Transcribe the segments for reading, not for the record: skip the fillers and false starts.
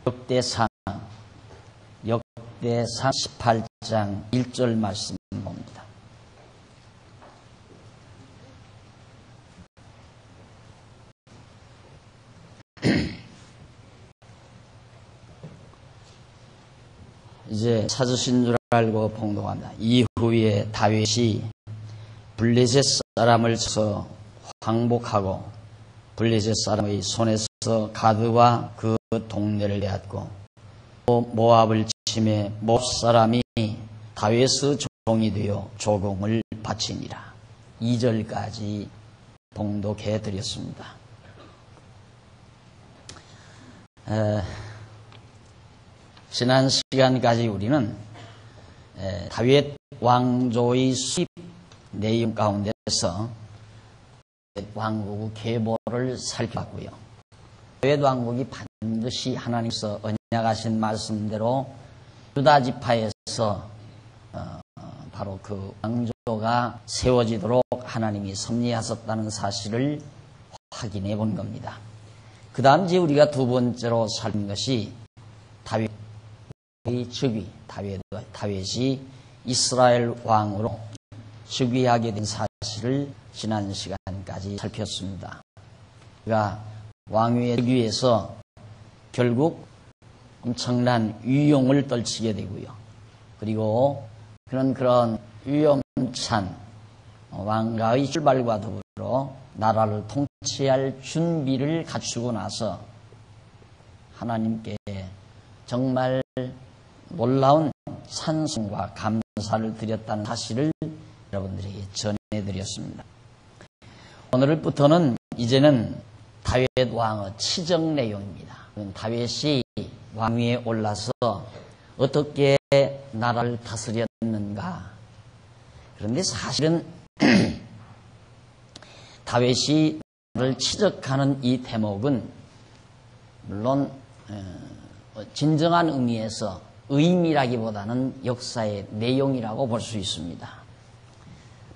역대상 18장 1절 말씀 봅니다. 이제 찾으신 줄 알고 봉독합니다. 이후에 다윗이 블레셋 사람을 쳐서 항복하고 블레셋 사람의 손에서 가드와 그 동네를 빼앗고 또 모압을 침해 모압 사람이 다윗의 종이 되어 조공을 바치니라. 2절까지 봉독해 드렸습니다. 지난 시간까지 우리는 다윗 왕조의 수입 내용 가운데서 왕국 계보를 살펴봤고요. 다윗 왕국이 반드시 하나님께서 언약하신 말씀대로 유다 지파에서 바로 그 왕조가 세워지도록 하나님이 섭리하셨다는 사실을 확인해 본 겁니다. 그 다음 이제 우리가 두 번째로 살핀 것이 다윗의 즉위, 다윗이 이스라엘 왕으로 즉위하게 된 사실을 지난 시간까지 살폈습니다. 그가 왕위에 즉위해서 결국 엄청난 위용을 떨치게 되고요. 그리고 그런 위험찬 왕가의 출발과 더불어 나라를 통치할 준비를 갖추고 나서 하나님께 정말 놀라운 찬송과 감사를 드렸다는 사실을 여러분들에게 전해드렸습니다. 오늘부터는 이제는 다윗 왕의 치적 내용입니다. 다윗이 왕위에 올라서 어떻게 나라를 다스렸는가. 그런데 사실은 다윗이 나라를 치적하는 이 대목은 물론 진정한 의미에서 의미라기보다는 역사의 내용이라고 볼 수 있습니다.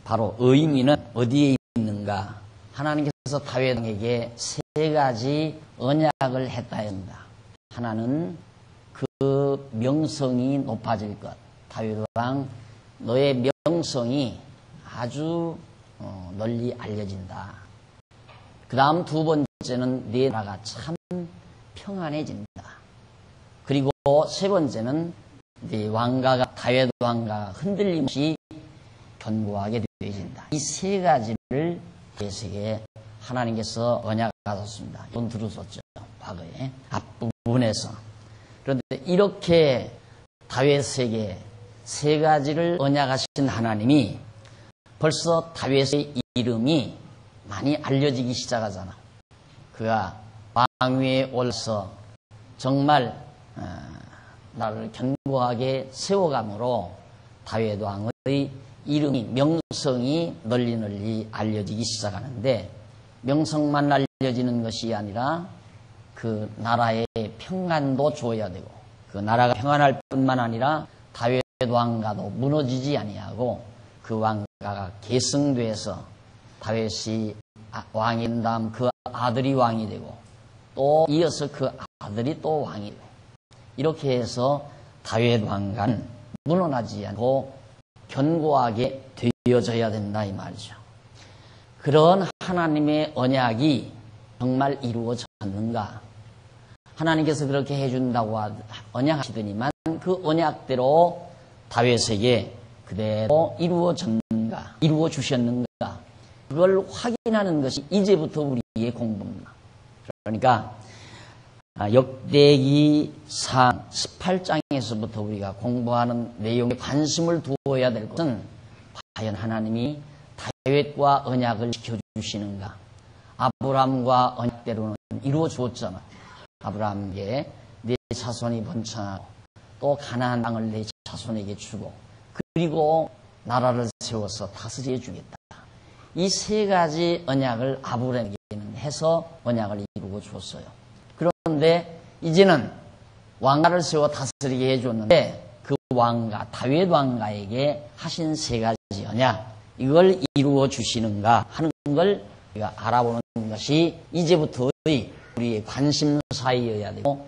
바로 의미는 어디에 있는가? 하나님께서 다윗에게 세 가지 언약을 했다 합니다. 하나는 그 명성이 높아질 것. 다윗 왕, 너의 명성이 아주 널리 알려진다. 그 다음 두 번째는 네 나라가 참 평안해진다. 그리고 세 번째는 네 왕가가, 다윗 왕가가 흔들림 없이 견고하게 되어진다. 이 세 가지를 다윗에게 하나님께서 언약하셨습니다. 이건 들으셨죠? 과거에 앞부분에서. 그런데 이렇게 다윗에게 세 가지를 언약하신 하나님이 벌써 다윗의 이름이 많이 알려지기 시작하잖아. 그가 왕위에 올라서 정말 나를 견고하게 세워감으로 다윗 왕의 이름이, 명성이 널리 알려지기 시작하는데, 명성만 알려지는 것이 아니라 그 나라의 평안도 줘야 되고, 그 나라가 평안할 뿐만 아니라 다윗 왕가도 무너지지 아니하고 그 왕가가 계승돼서 다윗이 왕이 된 다음 그 아들이 왕이 되고 또 이어서 그 아들이 또 왕이 되고, 이렇게 해서 다윗 왕가는 무너나지 않고 견고하게 되어져야 된다 이 말이죠. 그런 하나님의 언약이 정말 이루어졌는가? 하나님께서 그렇게 해준다고 언약하시더니만 그 언약대로 다윗에게 그대로 이루어졌는가? 이루어주셨는가? 그걸 확인하는 것이 이제부터 우리의 공부입니다. 그러니까 역대기상 18장에서부터 우리가 공부하는 내용에 관심을 두어야 될 것은 과연 하나님이 다윗과 언약을 지켜주시는가? 아브라함과 언약대로는 이루어 주었잖아. 아브라함에게 내 자손이 번창하고 또 가나안 땅을 내 자손에게 주고 그리고 나라를 세워서 다스려 주겠다. 이 세 가지 언약을 아브라함에게는 해서 언약을 이루어 주었어요. 그런데 이제는 왕가를 세워 다스리게 해줬는데 그 왕가, 다윗 왕가에게 하신 세 가지 언약, 이걸 이루어 주시는가 하는 걸 우리가 알아보는 것이 이제부터의 우리의 관심사이어야 되고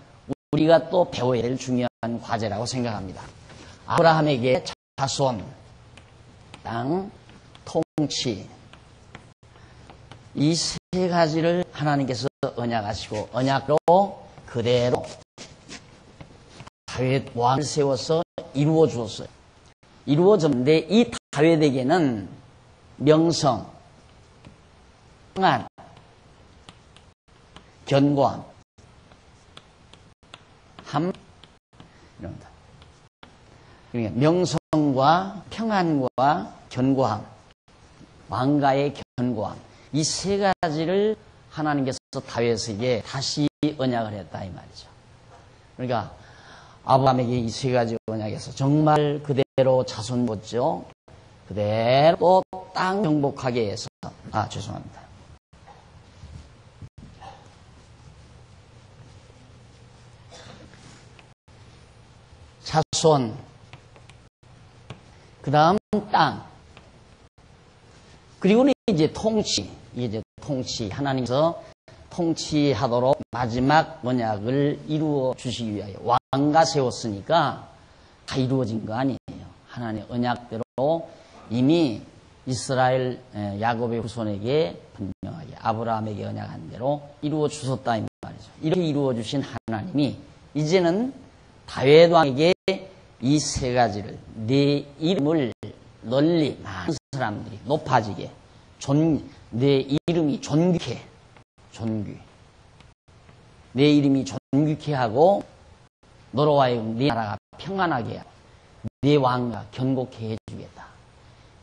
우리가 또 배워야 될 중요한 과제라고 생각합니다. 아브라함에게 자손, 땅, 통치, 이 세 가지를 하나님께서 언약하시고 언약으로 그대로 다윗 왕을 세워서 이루어 주었어요. 이루어졌는데 이 다윗에게는 명성, 평안, 견고함, 이럽니다. 그러니까 명성과 평안과 견고함, 왕가의 견고함, 이 세 가지를 하나님께서 다윗에게 다시 언약을 했다 이 말이죠. 그러니까 아브라함에게 이 세 가지 언약에서 정말 그대로 자손 줬죠. 그대로 또 땅 정복하게 해서 죄송합니다. 자손, 그 다음 땅, 그리고는 이제 통치, 이제 통치, 하나님께서 통치하도록 마지막 언약을 이루어 주시기 위하여 왕가 세웠으니까 다 이루어진 거 아니에요. 하나님의 언약대로 이미 이스라엘 야곱의 후손에게 분명하게 아브라함에게 언약한 대로 이루어 주셨다 이 말이죠. 이렇게 이루어 주신 하나님이 이제는 다윗 왕에게 이 세 가지를 내 이름을 널리 많은 사람들이 높아지게 내 이름이 존귀해 내 이름이 존귀케 하고 너로 하여금 네 나라가 평안하게 하고 네 왕가 견고케 해주겠다.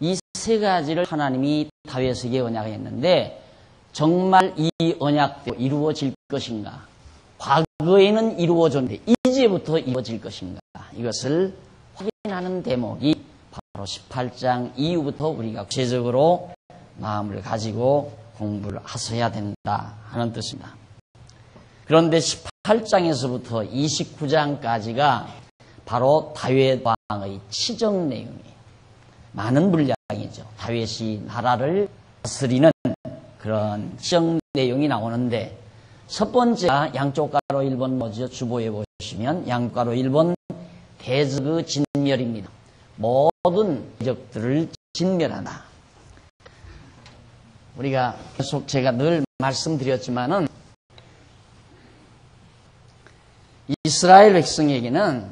이 세 가지를 하나님이 다윗에게 언약했는데 정말 이 언약대로 이루어질 것인가? 과거에는 이루어졌는데 이제부터 이루어질 것인가? 이것을 확인하는 대목이 바로 18장 이후부터 우리가 구체적으로 마음을 가지고 공부를 하셔야 된다 하는 뜻입니다. 그런데 18장에서부터 29장까지가 바로 다윗 왕의 치정 내용이에요. 많은 분량이죠. 다윗이 나라를 다스리는 그런 치정 내용이 나오는데 첫 번째가 양쪽 가로 1번 먼저 주보에 보시면 양쪽 가로 1번 대적의 진멸입니다. 모든 대적들을 진멸하다. 우리가 계속 제가 늘 말씀드렸지만은 이스라엘 백성에게는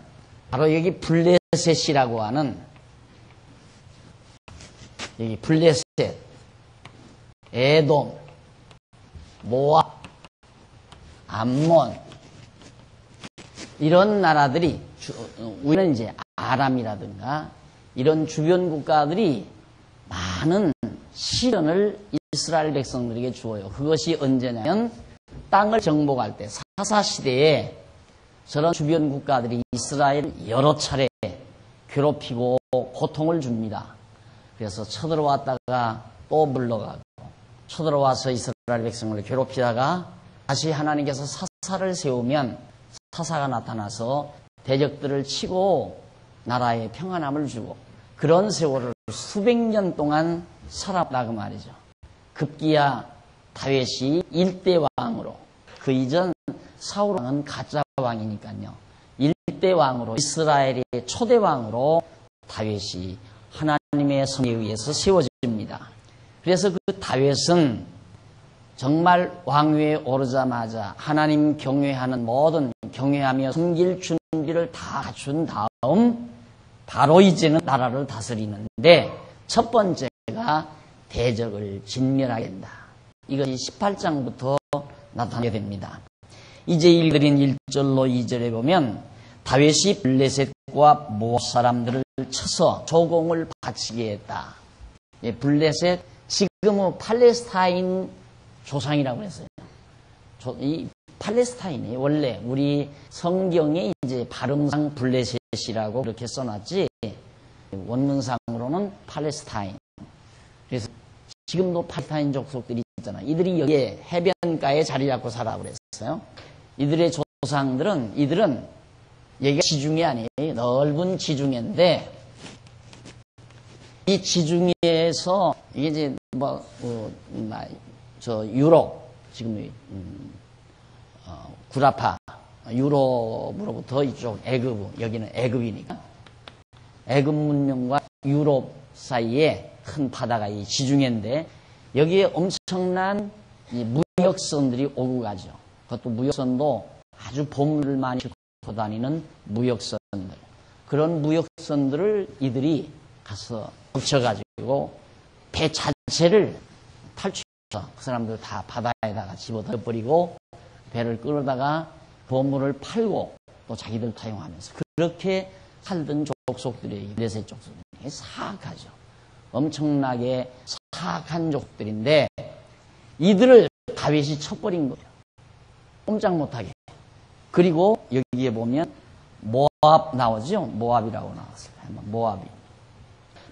바로 여기 블레셋이라고 하는 여기 블레셋, 에돔, 모압, 암몬 이런 나라들이 우리는 이제 아람이라든가 이런 주변 국가들이 많은 시련을 이스라엘 백성들에게 주어요. 그것이 언제냐면 땅을 정복할 때 사사시대에 저런 주변 국가들이 이스라엘 여러 차례 괴롭히고 고통을 줍니다. 그래서 쳐들어왔다가 또 물러가고 쳐들어와서 이스라엘 백성을 괴롭히다가 다시 하나님께서 사사를 세우면 사사가 나타나서 대적들을 치고 나라에 평안함을 주고 그런 세월을 수백 년 동안 살았다 그 말이죠. 급기야 다윗이 일대 왕으로 그 이전 사울 왕은 가짜 왕이니까요. 일대 왕으로 이스라엘의 초대 왕으로 다윗이 하나님의 성에 의해서 세워집니다. 그래서 그 다윗은 정말 왕위에 오르자마자 하나님 경외하는 모든 경외하며 섬길 준비를 다 갖춘 다음 바로 이제는 나라를 다스리는데 첫 번째가 대적을 진멸하게 된다. 이것이 18장부터 나타나게 됩니다. 이제 읽어드린 1절로 2절에 보면 다윗이 블레셋과 모압 사람들을 쳐서 조공을 바치게 했다. 블레셋 지금은 팔레스타인 조상이라고 했어요. 이 팔레스타인이 원래 우리 성경에 이제 발음상 블레셋이라고 그렇게 써놨지 원문상으로는 팔레스타인. 그래서 지금도 팔레스타인 족속들이 있잖아. 이들이 여기에 해변가에 자리 잡고 살아 그랬어요. 이들의 조상들은 이들은 여기가 지중해 아니에요. 넓은 지중해인데 이 지중해에서 이게 이제 유럽 지금 구라파 유럽으로부터 이쪽 애굽, 여기는 애굽이니까 애굽 문명과 유럽 사이에 큰 바다가 이 지중해인데 여기에 엄청난 무역선들이 오고 가죠. 그것도 무역선도 아주 보물을 많이 싣고 다니는 무역선들. 그런 무역선들을 이들이 가서 덮쳐가지고 배 자체를 탈취해서 그 사람들 다 바다에다가 집어넣어버리고 배를 끌어다가 보물을 팔고 또 자기들 타용하면서 그렇게 살던 족속들이 블레셋 족속들이 사악하죠. 엄청나게 사악한 족들인데 이들을 다윗이 쳐버린 거예요. 꼼짝 못하게. 그리고 여기에 보면 모압 나오죠. 모압이라고 나왔어요. 모압이.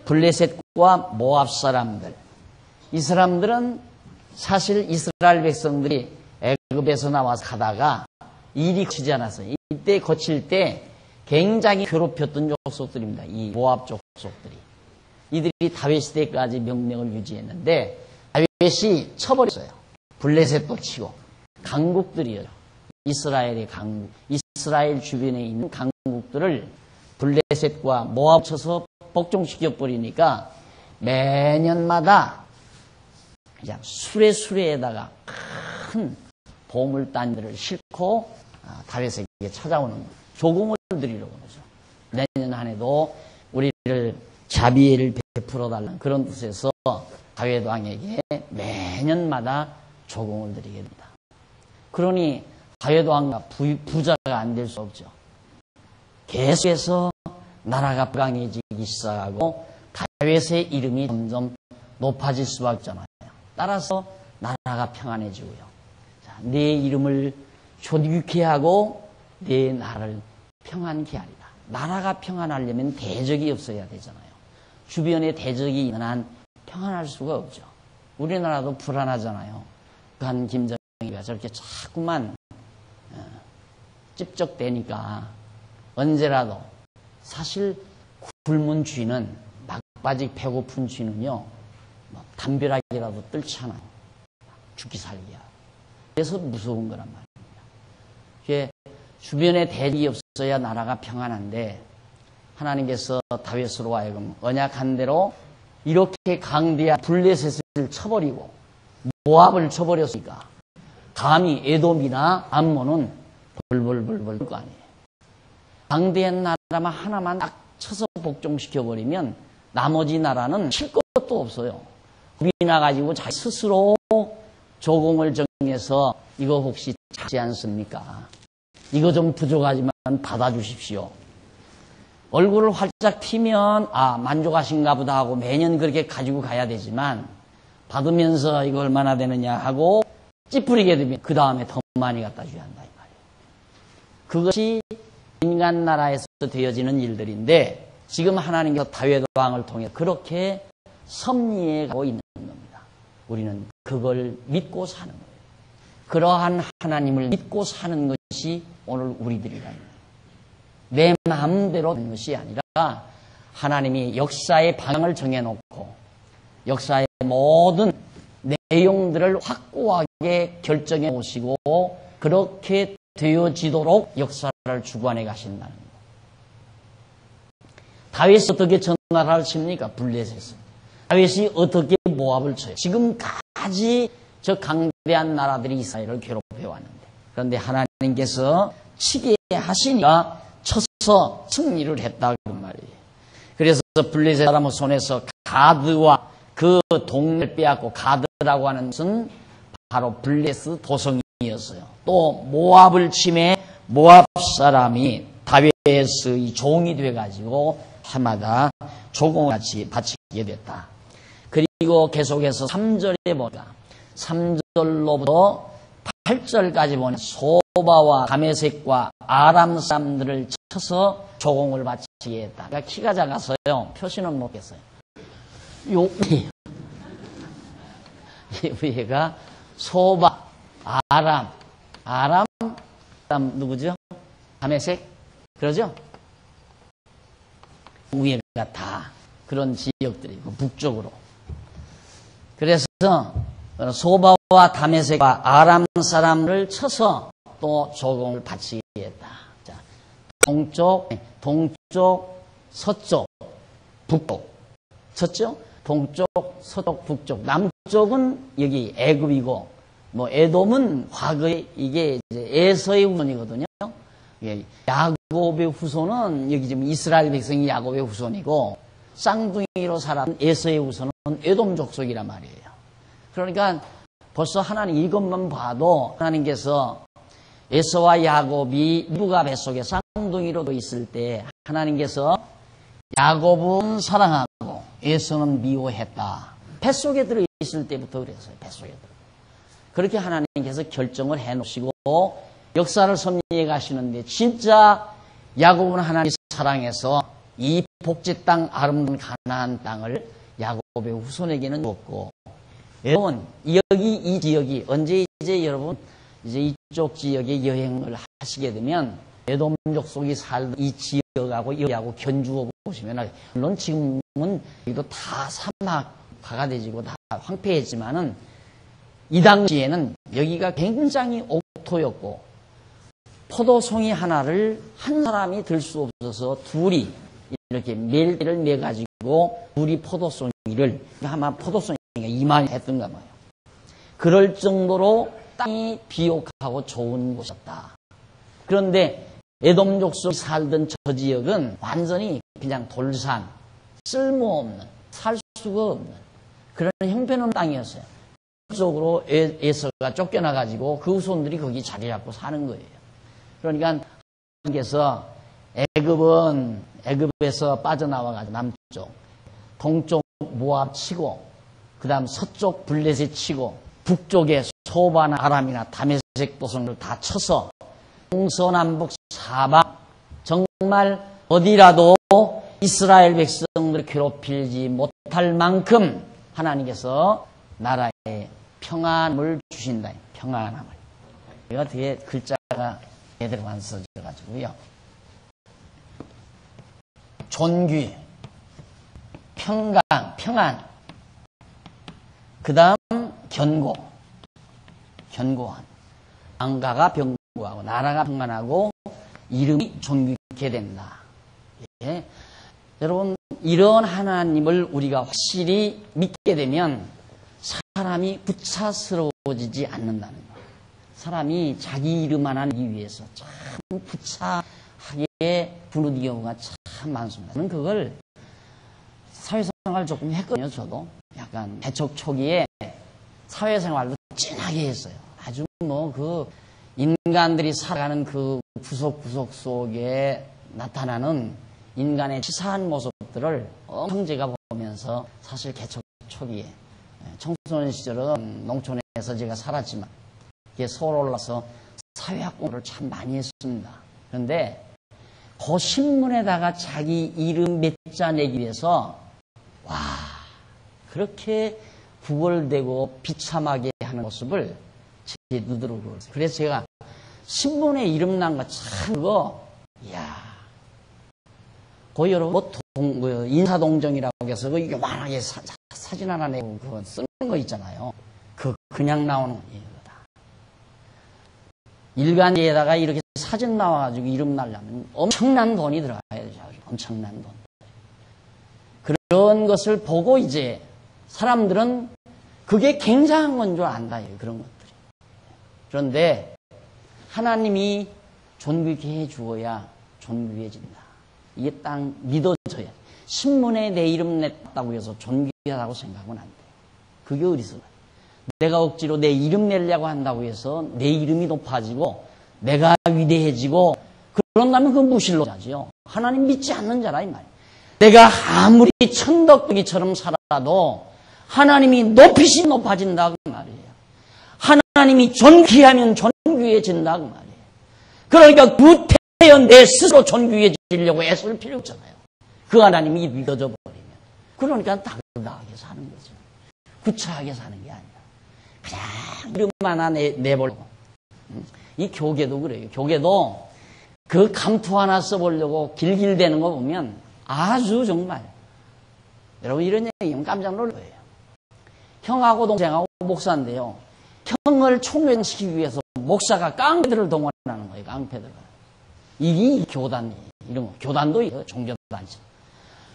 블레셋과 모압 사람들. 이 사람들은 사실 이스라엘 백성들이 애굽에서 나와서 가다가 일이 거치지 않았어요. 이때 거칠 때 굉장히 괴롭혔던 족속들입니다. 이 모압 족속들이. 이들이 다윗 시대까지 명령을 유지했는데 다윗이 쳐버렸어요. 블레셋도 치고 강국들이요. 이스라엘의 강국, 이스라엘 주변에 있는 강국들을 블레셋과 모압 쳐서 복종시켜버리니까 매년마다 그냥 수레수레에다가 큰 보물단들을 싣고 다윗에게 찾아오는 조공을 드리려고 그러죠. 내년 한 해도 우리를 자비를 베풀어 달라는 그런 뜻에서 다윗 왕에게 매년마다 조공을 드리게 됩니다. 그러니 다윗 왕과 부자가 안 될 수 없죠. 계속해서 나라가 강해지기 시작하고 다윗의 이름이 점점 높아질 수밖에 없잖아요. 따라서 나라가 평안해지고요. 자, 내 이름을 존귀케 하고 내 나라를 평안케 하리라. 나라가 평안하려면 대적이 없어야 되잖아요. 주변에 대적이 있는 한 평안할 수가 없죠. 우리나라도 불안하잖아요. 한 김정희가 저렇게 자꾸만 찝적대니까 언제라도 사실 굶은 쥐는 막바지 배고픈 쥐는요 담벼락이라도 뜰잖아요. 죽기 살기야. 그래서 무서운 거란 말입니다. 이게 주변에 대적이 없어야 나라가 평안한데 하나님께서 다윗으로 하여금 언약한 대로 이렇게 강대한 블레셋을 쳐버리고 모압을 쳐버렸으니까 감히 에돔이나 암몬은 벌벌벌벌 거 아니에요. 강대한 나라만 하나만 딱 쳐서 복종시켜버리면 나머지 나라는 칠 것도 없어요. 겁이 나가지고 자기 스스로 조공을 정해서 이거 혹시 작지 않습니까? 이거 좀 부족하지만 받아주십시오. 얼굴을 활짝 피면 만족하신가 보다 하고 매년 그렇게 가지고 가야 되지만 받으면서 이거 얼마나 되느냐 하고 찌푸리게 되면 그 다음에 더 많이 갖다 줘야 한다 이 말이에요. 그것이 인간 나라에서 되어지는 일들인데 지금 하나님께서 다윗 왕을 통해 그렇게 섭리해 가고 있는 겁니다. 우리는 그걸 믿고 사는 거예요. 그러한 하나님을 믿고 사는 것이 오늘 우리들이라는 거예요. 내 마음대로 되는 것이 아니라 하나님이 역사의 방향을 정해놓고 역사의 모든 내용들을 확고하게 결정해 오시고 그렇게 되어지도록 역사를 주관해 가신다는 거예요. 다윗이 어떻게 전나라를 칩니까? 블레셋을. 다윗이 어떻게 모압을 쳐요? 지금까지 저 강대한 나라들이 이스라엘을 괴롭혀 왔는데 그런데 하나님께서 치게 하시니까 쳐서 승리를 했다 그 말이에요. 그래서 블레셋 사람의 손에서 가드와 그 동네를 빼앗고 가드라고 하는 것은 바로 블레셋 도성이었어요. 또 모압을 침해 모압 사람이 다윗의 종이 돼가지고 해마다 조공같이 바치게 됐다. 그리고 계속해서 3절에 보니까 3절로부터 8절까지 보니 소바와 다메섹과 아람 사람들을 쳐서 조공을 바치게 했다. 그러니까 키가 작아서요 표시는 못했어요. 요 위에가 소바, 아람 누구죠? 다메섹 그러죠? 위에가 다 그런 지역들이고 북쪽으로. 그래서 소바와 다메섹과 아람 사람을 쳐서 또 조공을 바치겠다. 자, 동쪽, 서쪽, 북쪽. 쳤죠? 동쪽, 서쪽, 북쪽. 남쪽은 여기 애굽이고, 뭐 에돔은 과거에 이게 이제 에서의 후손이거든요. 야곱의 후손은 여기 지금 이스라엘 백성이 야곱의 후손이고, 쌍둥이로 살았던 에서의 후손은 에돔 족속이란 말이에요. 그러니까 벌써 하나님 이것만 봐도 하나님께서 에서와 야곱이 누가 뱃속에 쌍둥이로 있을 때 하나님께서 야곱은 사랑하고 에서는 미워했다. 뱃속에 들어있을 때부터 그랬어요. 뱃속에 들어. 그렇게 하나님께서 결정을 해놓으시고 역사를 섭리해 가시는데 진짜 야곱은 하나님을 사랑해서 이 복지 땅 아름다운 가나안 땅을 야곱의 후손에게는 줬고 여러분 여기 이 지역이 언제 이제 여러분 이제 이쪽 지역에 여행을 하시게 되면 에돔 족속이 살던 이 지역하고 여기하고 견주어 보시면 물론 지금은 여기도 다 사막화가 되지고 다 황폐했지만은 이 당시에는 여기가 굉장히 옥토였고 포도송이 하나를 한 사람이 들 수 없어서 둘이 이렇게 멜대를 매가지고 둘이 포도송이를 아마 포도송이가 이만히 했던가 봐요. 그럴 정도로 땅이 비옥하고 좋은 곳이었다. 그런데 에돔 족속이 살던 저 지역은 완전히 그냥 돌산, 쓸모없는, 살 수가 없는 그런 형편없는 땅이었어요. 그쪽으로 에서가 쫓겨나가지고 그 후손들이 거기 자리 잡고 사는 거예요. 그러니까 하나님께서 애굽에서 빠져나와가지고 남쪽, 동쪽 모압 치고, 그 다음 서쪽 블레셋 치고, 북쪽에 소바나 아람이나 다메섹 도성을 다 쳐서 동서남북 사방 정말 어디라도 이스라엘 백성들을 괴롭히지 못할 만큼 하나님께서 나라에 평안을 주신다. 평안함을. 이거 뒤에 글자가 제대로만 써져가지고요. 존귀, 평안. 그 다음 견고한. 왕가가 견고하고 나라가 평안하고 이름이 존귀케 된다. 예. 여러분 이런 하나님을 우리가 확실히 믿게 되면 사람이 부차스러워지지 않는다는 거예요. 사람이 자기 이름 하나 내기 위해서 참 부차하게 부르는 경우가 참 많습니다. 저는 그걸 사회생활 조금 했거든요. 저도 약간 개척 초기에 사회생활도 진하게 했어요. 아주 뭐 그 인간들이 살아가는 그 구석구석 속에 나타나는 인간의 치사한 모습들을 엄청 제가 보면서 사실 개척 초기에 청소년 시절은 농촌에서 제가 살았지만 서울 올라서 사회학 공부를 참 많이 했습니다. 그런데 그 신문에다가 자기 이름 몇 자 내기 위해서 와 그렇게 구걸되고 비참하게 하는 모습을 제 눈으로 보았어요. 그래서 제가 신문에 이름 난 거 참 그거 이야 그 여러분 뭐 인사동정이라고 해서 그 요만하게 사진 하나 내고 그거 쓰는 거 있잖아요. 그냥 나오는 이거다. 일간지에다가 이렇게 사진 나와가지고 이름 날려면 엄청난 돈이 들어가야 되죠. 엄청난 돈. 그런 것을 보고 이제 사람들은 그게 굉장한 건 줄 안다. 그런 것들이. 그런데 하나님이 존귀케 해주어야 존귀해진다. 이게 딱 믿어져야 돼. 신문에 내 이름 냈다고 해서 존귀하다고 생각은 안 돼. 그게 어디서 내가 억지로 내 이름 내려고 한다고 해서 내 이름이 높아지고 내가 위대해지고 그런다면 그건 무실로 하지요. 하나님 믿지 않는 자라 이 말이에요. 내가 아무리 천덕배기처럼 살아도 하나님이 높이시 높아진다 그 말이에요. 하나님이 존귀하면 존귀해진다 그 말이에요. 그러니까 구태여 내 스스로 존귀해지려고 애쓸 필요 없잖아요. 그 하나님이 믿어져 버리면. 그러니까 당당하게 사는 거죠. 구차하게 사는 게 아니라 그냥 이름 하나 내보려고. 이 교계도 그래요. 교계도 그 감투 하나 써보려고 길길대는 거 보면 아주 정말 여러분 이런 얘기면 깜짝 놀랄 거예요. 형하고 동생하고 목사인데요. 형을 총회시키기 위해서 목사가 깡패들을 동원하는 거예요. 깡패들. 이게 교단이에요. 이런 거. 교단도 있어요. 종교단체.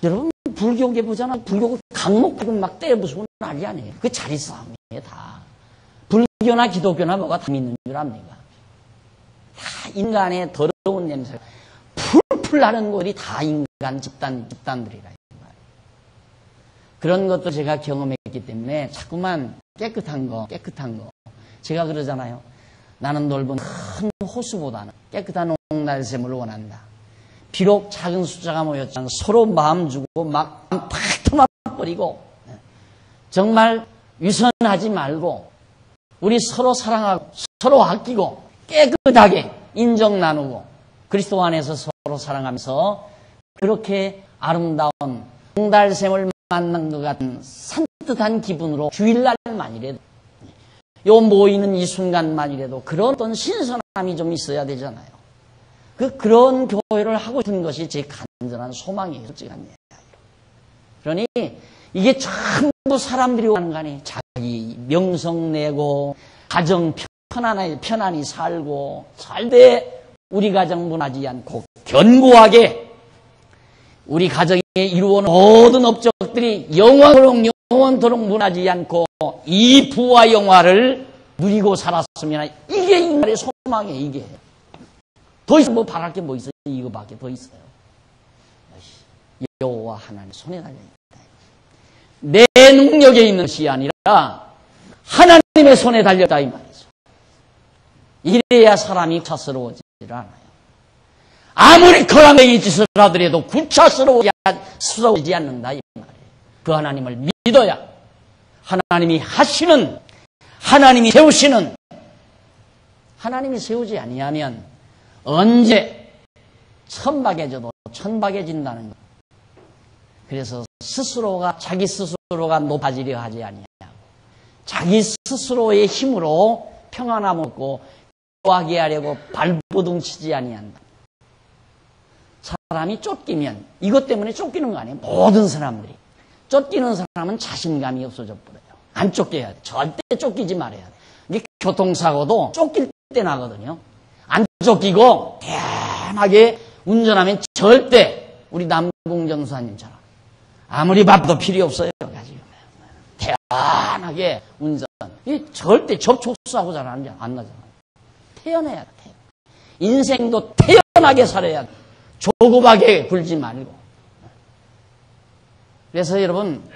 여러분 불교계 보잖아. 불교가 강목하고 막 때려부수고 난리 아니에요. 그게 자리싸움이에요. 다. 불교나 기독교나 뭐가 다 믿는 줄 압니까? 다 인간의 더러운 냄새가 풀풀 나는 것이 다 인간 집단들이라. 그런 것도 제가 경험했기 때문에 자꾸만 깨끗한 거. 제가 그러잖아요. 나는 넓은 큰 호수보다는 깨끗한 옹달샘을 원한다. 비록 작은 숫자가 모였지만 서로 마음 주고 막 팍 터놔버리고 정말 위선하지 말고 우리 서로 사랑하고 서로 아끼고 깨끗하게 인정 나누고 그리스도 안에서 서로 사랑하면서 그렇게 아름다운 옹달샘을 만난 것 같은 산뜻한 기분으로 주일날만이라도 요 모이는 이 순간만이라도 그런 어떤 신선함이 좀 있어야 되잖아요. 그런 교회를 하고 싶은 것이 제 간절한 소망이에요. 솔직한 얘기예요. 그러니 이게 전부 사람들이 하는 거 아니에요. 자기 명성 내고 가정 편안히 살고 살되 우리 가정 무너지지 않고 견고하게 우리 가정에 이루어놓은 모든 업적들이 영원토록 무너지지 않고 이 부와 영화를 누리고 살았으면 이게 인간의 소망이에요. 이게 더 이상 뭐 바랄 게 뭐 있어요? 이거밖에 더 있어요. 여호와 하나님 손에 달려있다. 내 능력에 있는 것이 아니라 하나님의 손에 달렸다 이 말이죠. 이래야 사람이 구차스러워지질 않아요. 아무리 거랑뱅이 짓을 하더라도 구차스러워지지 않는다 이 말이에요. 그 하나님을 믿어야 하나님이 하시는 하나님이 세우시는 하나님이 세우지 아니하면 언제 천박해져도 천박해진다는 거예요. 그래서 자기 스스로가 높아지려 하지 아니하고 자기 스스로의 힘으로 평안함을 얻고 좋아하게 하려고 발버둥 치지 아니한다. 사람이 쫓기면 이것 때문에 쫓기는 거 아니에요. 모든 사람들이. 쫓기는 사람은 자신감이 없어져 버려요. 안 쫓겨야 돼. 절대 쫓기지 말아야 돼. 이게 교통사고도 쫓길 때 나거든요. 안 쫓기고 편하게 운전하면 절대 우리 남궁정수사님처럼 아무리 바빠도 필요 없어요. 가지고 태연하게 운전. 이게 절대 접촉사고 잘 안 나잖아요. 태연해야 돼. 인생도 태연하게 살아야 돼. 조급하게 굴지 말고. 그래서 여러분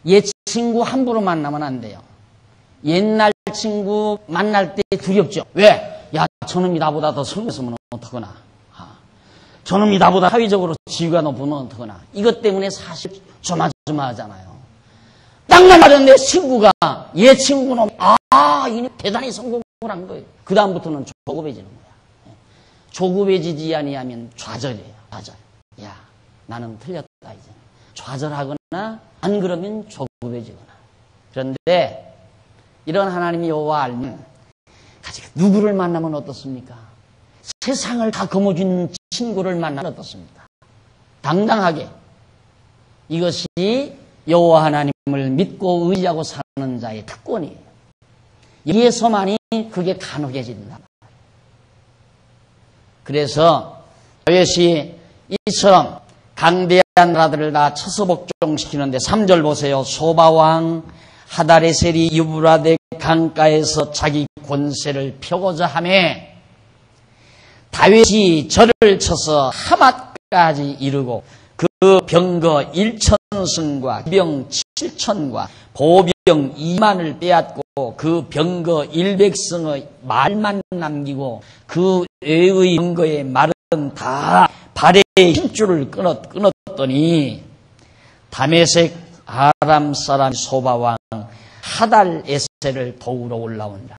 옛 친구 함부로 만나면 안 돼요. 옛날 친구 만날 때 두렵죠. 왜? 야, 저놈이 나보다 더 성했으면 어떡하나. 저놈이 나보다 사회적으로 지위가 높으면 어떡하나. 이것 때문에 사실 조마조마하잖아요. 딱 맞은 내 친구가 얘 친구는 이는 대단히 성공을 한 거예요. 그 다음부터는 조급해지는 거야. 조급해지지 아니하면 좌절이에요. 좌절. 야, 나는 틀렸다 이제. 좌절하거나 안 그러면 조급해지거나. 그런데 이런 하나님이 여호와 알면 누구를 만나면 어떻습니까? 세상을 다 거머쥐는 친구를 만나면 어떻습니까? 당당하게 이것이 여호와 하나님을 믿고 의지하고 사는 자의 특권이에요. 여기에서만이 그게 가능해진다. 그래서 다윗이 이처럼 강대한 나라들을 다 쳐서 복종시키는데 3절 보세요. 소바왕 하다레셀이 유브라데 강가에서 자기 권세를 펴고자 하매 다윗이 저를 쳐서 하맛까지 이르고 그 병거 1,000승과 기병 7,000과 보병 2만을 빼앗고 그 병거 100승의 말만 남기고 그 외의 병거의 말은 다 발의 힘줄을 끊었더니 다메섹 아람 사람 소바왕 하달에셀을 도우러 올라온다.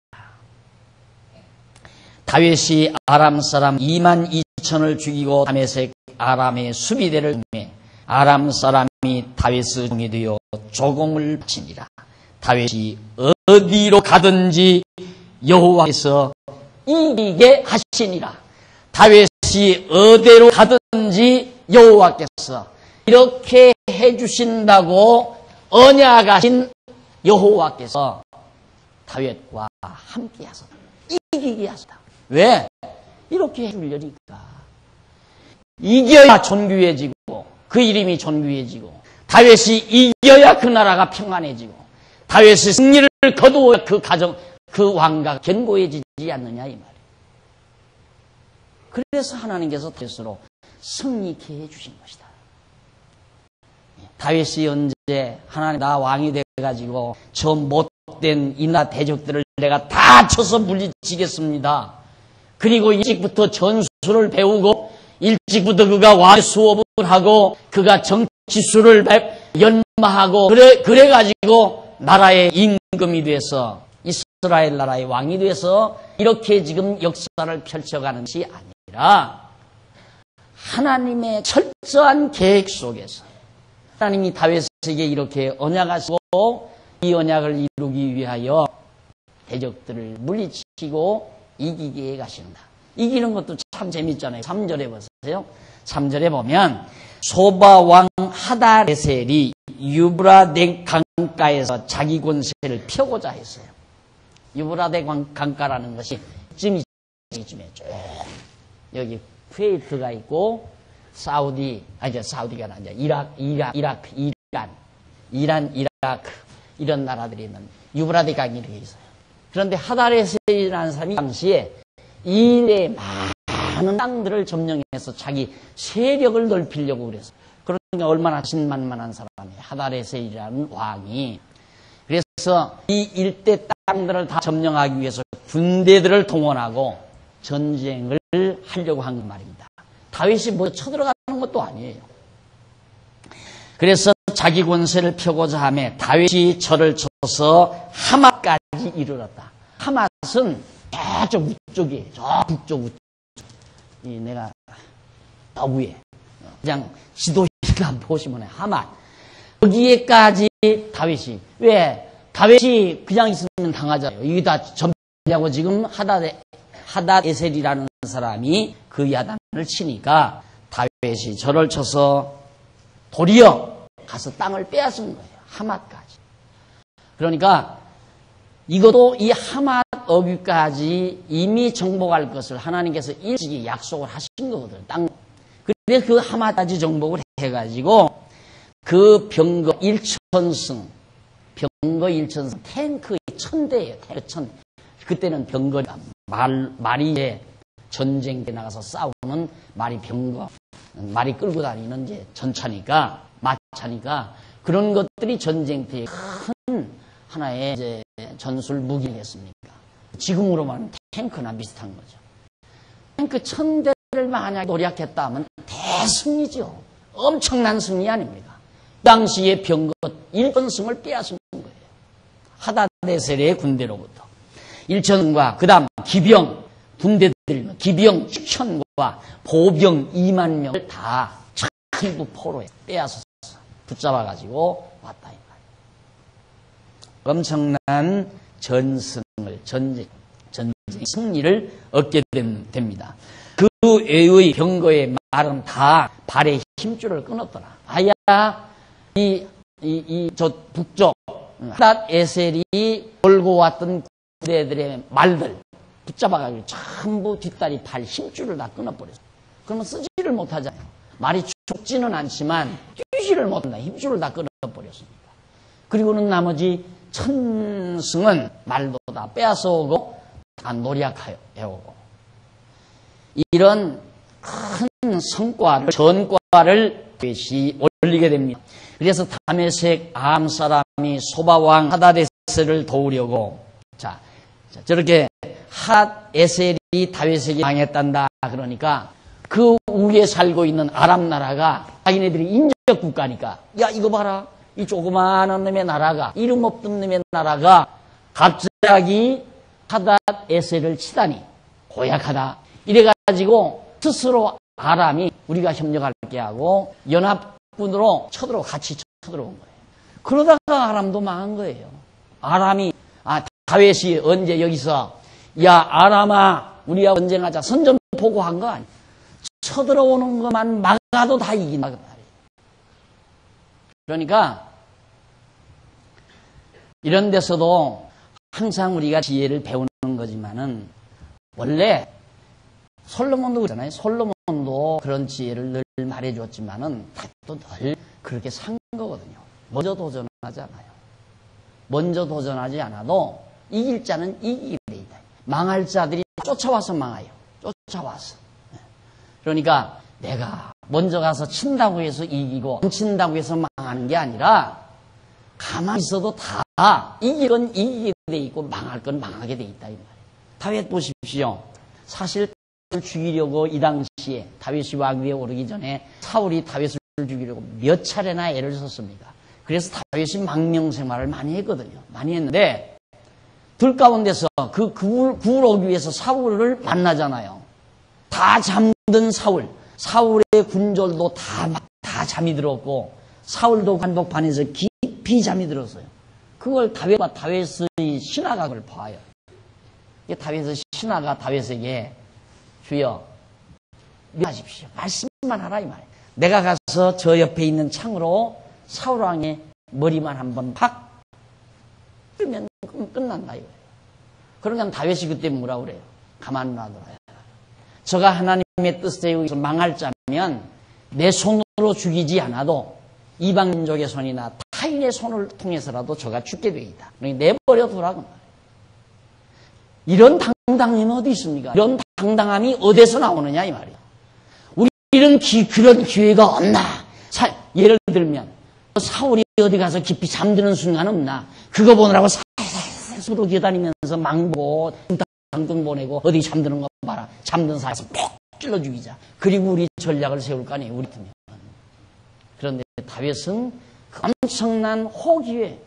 다윗이 아람 사람 2만 2천을 죽이고 다메섹 아람의 수비대를 통해 아람 사람이 다윗의 종이 되어 조공을 바치니라. 다윗이 어디로 가든지 여호와께서 이기게 하시니라. 다윗이 어디로 가든지 여호와께서 이렇게 해주신다고 언약하신 여호와께서 다윗과 함께하소서. 이기게 하시다. 왜? 이렇게 해주려니까. 이겨야 존귀해지고 그 이름이 존귀해지고 다윗이 이겨야 그 나라가 평안해지고 다윗이 승리를 거두어 그 가정, 그 왕가가 견고해지지 않느냐 이 말이에요. 그래서 하나님께서 다윗으로 승리케 해주신 것이다. 다윗이 언제 하나님 나 왕이 돼가지고 저 못된 이나 대적들을 내가 다 쳐서 물리치겠습니다. 그리고 일찍부터 전술을 배우고 일찍부터 그가 왕의 수업을 하고 그가 정치술을 연마하고 그래가지고 나라의 임금이 돼서 이스라엘 나라의 왕이 돼서 이렇게 지금 역사를 펼쳐가는 것이 아니라 하나님의 철저한 계획 속에서 하나님이 다윗에게 이렇게 언약하시고 이 언약을 이루기 위하여 대적들을 물리치고 이기게 가신다. 이기는 것도 참 재밌잖아요. 3절에 보세요. 3절에 보면 소바왕 하다레셀이 유브라데 강가에서 자기 권세를 펴고자 했어요. 유브라데 강가라는 것이 이쯤에 쭉 여기 쿠웨이트가 있고 사우디가 아니라 이란, 이라크 이런 나라들이 있는 유브라데 강이 이렇게 있어요. 그런데 하다레셀이라는 사람이 당시에 이래 많은 땅들을 점령해서 자기 세력을 넓히려고 그랬어요. 그러니까 얼마나 신만만한 사람이에요. 하다레셀이라는 왕이. 그래서 이 일대 땅들을 다 점령하기 위해서 군대들을 동원하고 전쟁을 하려고 한 말입니다. 다윗이 뭐 쳐들어가는 것도 아니에요. 그래서 자기 권세를 펴고자 하며 다윗이 절을 쳐서 하맛까지 이르렀다. 하맛은 저쪽 위쪽이에요. 저 북쪽 우쪽. 내가 더 위에 그냥 지도실감 보시면 하맛 거기에까지 다윗이 왜 다윗이 그냥 있으면 당하잖아요. 이게 다 전하고 지금 하닷에셀이라는 사람이 그 야단을 치니까 다윗이 절을 쳐서 도리어 가서 땅을 빼앗은 거예요. 하맛까지. 그러니까 이것도 이 하맛 어귀까지 이미 정복할 것을 하나님께서 일찍이 약속을 하신 거거든요. 그래서 그 하맛까지 정복을 해가지고 그 병거 1,000승, 탱크 1,000대예요. 탱크 1,000대. 그때는 병거가 말이 이제 전쟁에 나가서 싸우는 말이 끌고 다니는 이제 전차니까, 마차니까 그런 것들이 전쟁터에 큰 하나의 이제 전술 무기겠습니까? 지금으로 말하면 탱크나 비슷한 거죠. 탱크 1,000대를 만약에 노력했다 하면 대승리죠. 엄청난 승리 아닙니까? 당시에 병거 1,000승을 빼앗은 거예요. 하닷에셀의 군대로부터. 1,000과 그 다음 기병 군대들, 기병 6,000과 보병 2만 명을 다 전부 포로에 빼앗아서 붙잡아가지고 왔다. 엄청난 전쟁 승리를 얻게 됩니다. 그 외의 병거의 말은 다 발에 힘줄을 끊었더라. 아야, 저 북쪽, 하닷에셀이 몰고 왔던 군대들의 말들 붙잡아가지고 전부 뒷다리 발 힘줄을 다 끊어버렸어. 그러면 쓰지를 못하잖아요. 말이 죽지는 않지만 뛰지를 못한다. 힘줄을 다 끊어버렸습니다. 그리고는 나머지 1,000승은 말도 다 빼앗아오고 다 노략해오고 이런 큰 전과를 다윗이 올리게 됩니다. 그래서 다메섹 암 사람이 소바왕 하닷에셀을 도우려고 저렇게 하닷에셀이 다윗에게 당했단다. 그러니까 그 위에 살고 있는 아람 나라가 자기네들이 인접 국가니까 야 이거 봐라. 이 조그마한 놈의 나라가 이름 없던 놈의 나라가 갑자기 하닷에셀을 치다니 고약하다. 이래가지고 스스로 아람이 우리가 협력할게 하고 연합군으로 같이 쳐들어온 거예요. 그러다가 아람도 망한 거예요. 아람이 다윗이 언제 여기서 야 아람아 우리가 전쟁하자 선전 보고한 거 아니야. 쳐들어오는 것만 막아도 다 이긴다. 그러니까 이런 데서도 항상 우리가 지혜를 배우는 거지만은 원래 솔로몬도 그러잖아요. 솔로몬도 그런 지혜를 늘 말해주었지만은 또 늘 그렇게 산 거거든요. 먼저 도전하지 않아요. 먼저 도전하지 않아도 이길 자는 이기게 돼 있다. 망할 자들이 쫓아와서 망해요. 쫓아와서. 그러니까 내가 먼저 가서 친다고 해서 이기고 안 친다고 해서 망하는 게 아니라 가만히 있어도 다 이길 건 이기게 돼 있고 망할 건 망하게 돼 있다 이 말이에요. 다윗 보십시오. 사실 다윗을 죽이려고 이 당시에 다윗이 왕위에 오르기 전에 사울이 다윗을 죽이려고 몇 차례나 애를 썼습니다. 그래서 다윗이 망명 생활을 많이 했거든요. 많이 했는데 들 가운데서 그 굴 오기 위해서 사울을 만나잖아요. 다 잠든 사울의 군졸도 다 잠이 들었고 사울도 한복판에서 깊이 잠이 들었어요. 그걸 다윗의 신하가 그걸 봐요. 다윗의 신하가 다윗에게 주여 하십시오. 말씀만 하라 이 말이에요. 내가 가서 저 옆에 있는 창으로 사울 왕의 머리만 한번 팍 끌면 끝난다 이거예요. 그러면 다윗이 그때 뭐라 그래요? 가만 놔둬라. 저가 하나님의 뜻에 의해서 망할 자면 내 손으로 죽이지 않아도 이방 민족의 손이나 타인의 손을 통해서라도 저가 죽게 되어 있다. 그러니까 내버려 두라고 말이에요. 이런 당당함이 어디 있습니까? 이런 당당함이 어디서 나오느냐 이 말이에요. 우리는 그런 기회가 없나? 예를 들면 사울이 어디 가서 깊이 잠드는 순간 없나? 그거 보느라고 서로 기다니면서 망보고 당등 보내고 어디 잠드는 거 봐라. 잠든 사람에서 푹 찔러 죽이자. 그리고 우리 전략을 세울 거 아니에요. 우리 같으면. 그런데 다윗은 엄청난 호기에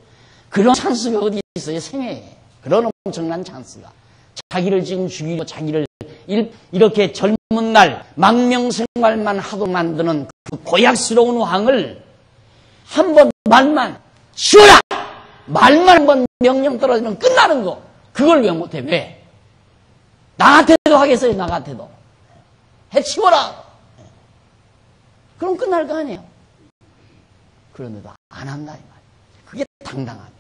그런 찬스가 어디 있어요? 생애에. 그런 엄청난 찬스가. 자기를 지금 죽이고 자기를 이렇게 젊은 날 망명생활만 하도 만드는 그 고약스러운 왕을 한번 말만 쉬어라! 말만 한번 명령 떨어지면 끝나는 거. 그걸 왜 못해? 왜? 나 같아도 하겠어요. 나 같아도. 해치워라! 그럼 끝날 거 아니에요. 그런데도 안 한다 이 말이에요. 그게 당당함이에요.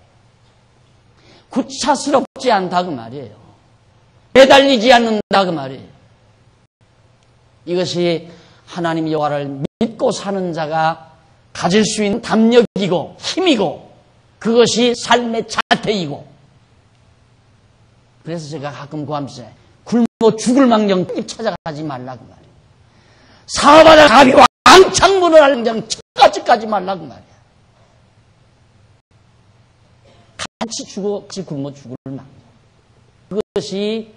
구차스럽지 않다 그 말이에요. 매달리지 않는다 그 말이에요. 이것이 하나님 여호와를 믿고 사는 자가 가질 수 있는 담력이고 힘이고 그것이 삶의 자태이고 그래서 제가 가끔 고함치잖아요. 굶어 죽을 망정 찾아가지 말라 그 말이에요. 사업하다 갑이 왕창 물어날 망정 끝까지 말라 그 말이에요. 같이 굶어 죽을 망정. 그것이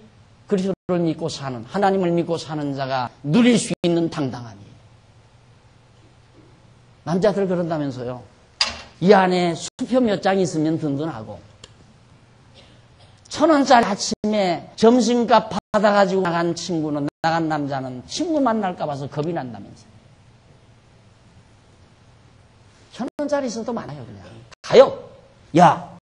그리스도를 믿고 사는 하나님을 믿고 사는 자가 누릴 수 있는 당당함이에요. 남자들 그런다면서요. 이 안에 수표 몇 장 있으면 든든하고 1,000원짜리 아침에 점심값 받아가지고 나간 남자는 친구 만날까 봐서 겁이 난다면서요. 1,000원짜리 있어도 많아요. 그냥 가요. 야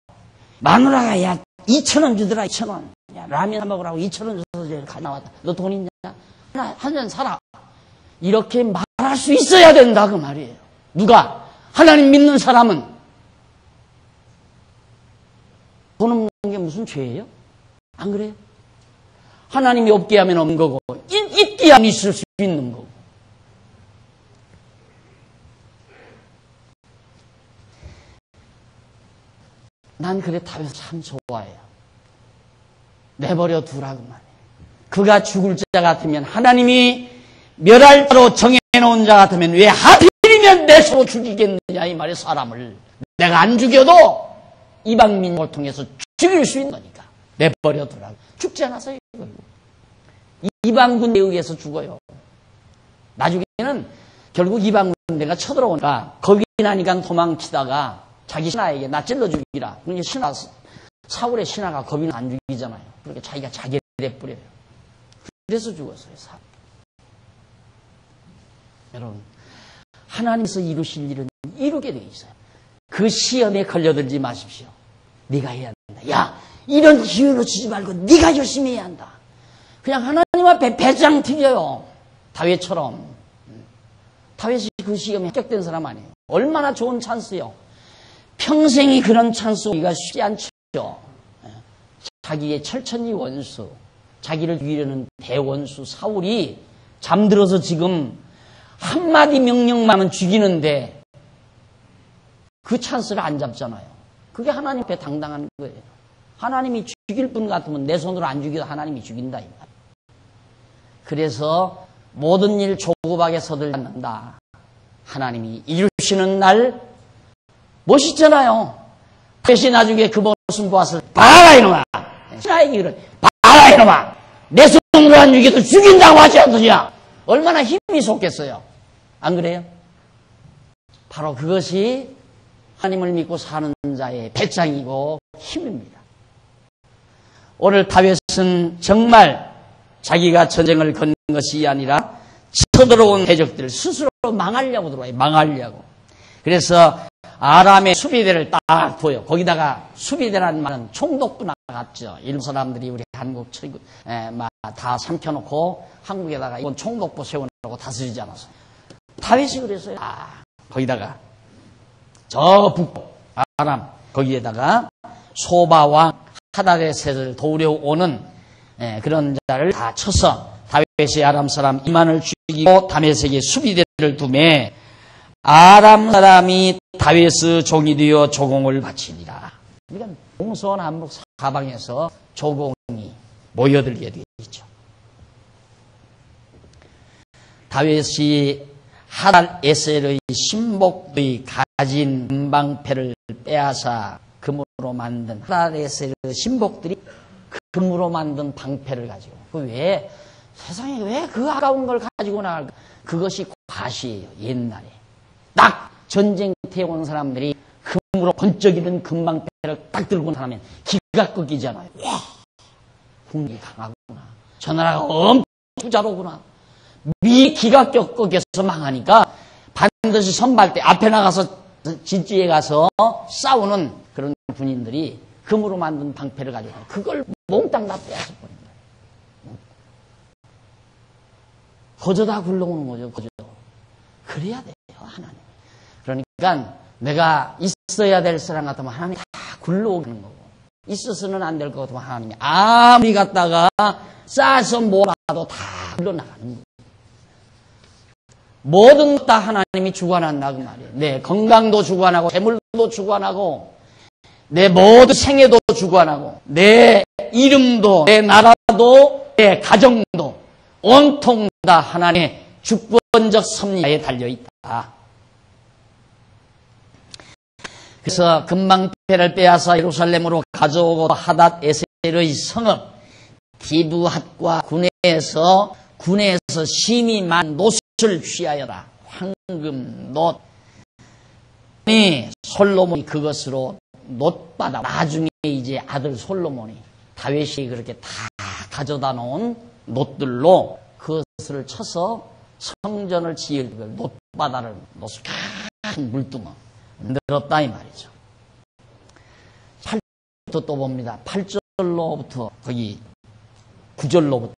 마누라가 야 2,000원 주더라 2,000원. 야 라면 먹으라고 2,000원 줘서 가 나왔다. 너 돈 있냐? 한 잔 사라. 이렇게 말할 수 있어야 된다 그 말이에요. 누가? 하나님 믿는 사람은 돈 없는 게 무슨 죄예요? 안 그래요? 하나님이 없게 하면 없는 거고 있게 하면 있을 수 있는 거고 난 그래 다윗 참 좋아해요. 내버려 두라고 말이에요. 그가 죽을 자 같으면 하나님이 멸할 자로 정해놓은 자 같으면 왜 하필이면 내 손으로 죽이겠느냐 이 말이에요. 사람을 내가 안 죽여도 이방 민족을 통해서 죽일 수 있는 거니까 내버려 두라고. 죽지 않아서 이거 이방 군대에 의해서 죽어요. 나중에는 결국 이방 군대가 쳐들어오니까 겁이 나니까 도망치다가 자기 신하에게 나 찔러 죽이라. 그러니까 사울의 신하가 겁이 안 죽이잖아요. 그렇게 자기가 자기를 뿌려요. 그래서 죽었어요. 여러분 하나님께서 이루실 일은 이루게 되어 있어요. 그 시험에 걸려들지 마십시오. 네가 해야 한다. 야 이런 기회를 놓치지 말고 네가 열심히 해야 한다. 그냥 하나님 앞에 배짱 튀겨요. 다윗처럼. 다윗이 그 시험에 합격된 사람 아니에요. 얼마나 좋은 찬스요. 평생이 그런 찬스 오기가 쉽지 않죠. 자기의 철천지 원수 자기를 죽이려는 대원수 사울이 잠들어서 지금 한마디 명령만 하면 죽이는데 그 찬스를 안 잡잖아요. 그게 하나님 앞에 당당한 거예요. 하나님이 죽일 분 같으면 내 손으로 안 죽여도 하나님이 죽인다. 이 말. 그래서 모든 일 조급하게 서들지 않는다. 하나님이 이루시는 날 멋있잖아요. 다시 나중에 그 모습 보았을 때 봐라 이놈아. 신하에게 그래. 봐라 이놈아. 내 손으로 안 죽여도 죽인다고 하지 않느냐. 얼마나 힘이 솟겠어요. 안 그래요? 바로 그것이 하나님을 믿고 사는 자의 배짱이고 힘입니다. 오늘 다윗은 정말 자기가 전쟁을 건 것이 아니라 쳐들어온 대적들을 스스로 망하려고 들어와요. 망하려고. 그래서 아람의 수비대를 딱 둬요. 거기다가 수비대라는 말은 총독부 나갔죠. 일본 사람들이 우리 한국 다 삼켜놓고 한국에다가 이건 총독부 세워놓고 다스리지 않았어요. 다윗이 그랬어요. 거기다가 저 북부 아람 거기에다가 소바왕 하다데셋을 도우려 오는 그런 자를 다 쳐서 다윗이 아람 사람 2만을 죽이고 다메섹에 수비대를 두매 아람 사람이 다윗의 종이 되어 조공을 바치니라. 그러니까 동서남북 사방에서 조공이 모여들게 되겠죠. 다윗이 하닷에셀의 신복의 가진 금방패를 빼앗아 금으로 만든 하닷에셀의 신복들이 금으로 만든 방패를 가지고 왜 세상에 왜 그 아까운 걸 가지고 나갈까? 그것이 과시예요. 옛날에 딱 전쟁터에 온 사람들이 금으로 번쩍이는 금방패를 딱 들고 나면 기가 꺾이잖아요. 와, 국력이 강하구나. 저 나라가 엄청 부자로구나. 미 기가 꺾여서 망하니까 반드시 선발대 앞에 나가서 진지에 가서 싸우는 그런 군인들이 금으로 만든 방패를 가지고 그걸 몽땅 다 빼앗아 버린 거예요. 거저 다 굴러오는 거죠. 거저. 그래야 돼요. 하나님. 그러니까 내가 있어야 될 사람 같으면 하나님이 다 굴러오는 거고 있어서는 안 될 것 같으면 하나님이 아무리 갖다가 쌓아서 모아도 다 굴러나가는 거예요. 모든 것 다 하나님이 주관한다 그 말이에요. 내 건강도 주관하고 재물도 주관하고 내 모든 생애도 주관하고 내 이름도 내 나라도 내 가정도 온통 다 하나님의 주권적 섭리에 달려있다. 그래서 금방패를 빼앗아 예루살렘으로 가져오고 하닷에셀의 성읍 디브핫과 군에서 심히 많은 놋을 취하여라. 황금, 놋. 솔로몬이 그것으로 놋바다. 나중에 이제 아들 솔로몬이 다윗이 그렇게 다 가져다 놓은 놋들로 그것을 쳐서 성전을 지을 걸 놋바다를 놋을 큰 물두멍 만들었다 이 말이죠. 8절부터 또 봅니다. 8절로부터 거기 9절로부터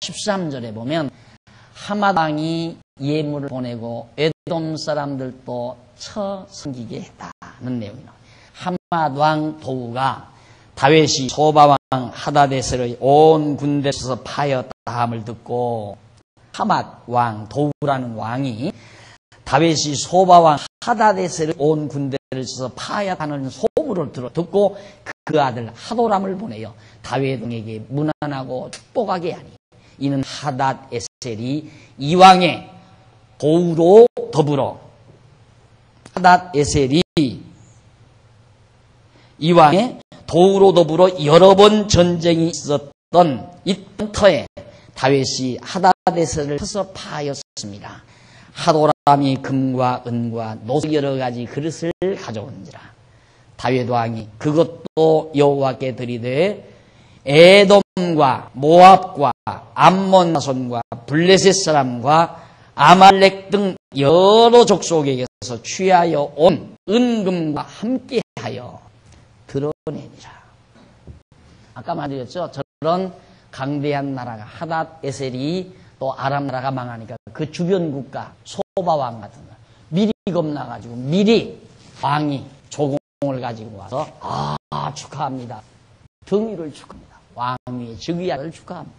13절에 보면 하맛 왕이 예물을 보내고 에돔 사람들도 쳐 섬기게 했다는 내용이 나와요. 하맛 왕 도우가 다윗이 소바 왕 하닷에셀의 온 군대에 서서 파였다 함을 듣고 하맛 왕 도우라는 왕이 다윗이 소바 왕 하닷에셀의 온 군대를 서서 파였다는 소문을 듣고 그 아들 하도람을 보내요. 다윗 왕에게 문안하고 축복하게 하니 이는 하닷에셀이 이 왕의 도우로 더불어 하닷에셀이 이 왕의 도우로 더불어 여러 번 전쟁이 있었던 이번 터에 다윗이 하닷에셀을 쳐서 파하였습니다. 하도람이 금과 은과 노 여러 가지 그릇을 가져온지라. 다윗 왕이 그것도 여호와께 드리되 에돔과 모압과 암몬 자손과 블레셋 사람과 아말렉 등 여러 족속에게서 취하여 온 은금과 함께하여 드러내니라. 아까 말드렸죠. 저런 강대한 나라가 하닷에셀이 또 아람 나라가 망하니까 그 주변 국가 소바왕 같은 거 미리 겁나가지고 미리 왕이 조공을 가지고 와서 축하합니다. 등위를 축하합니다. 왕위의 즉위하를 축하합니다.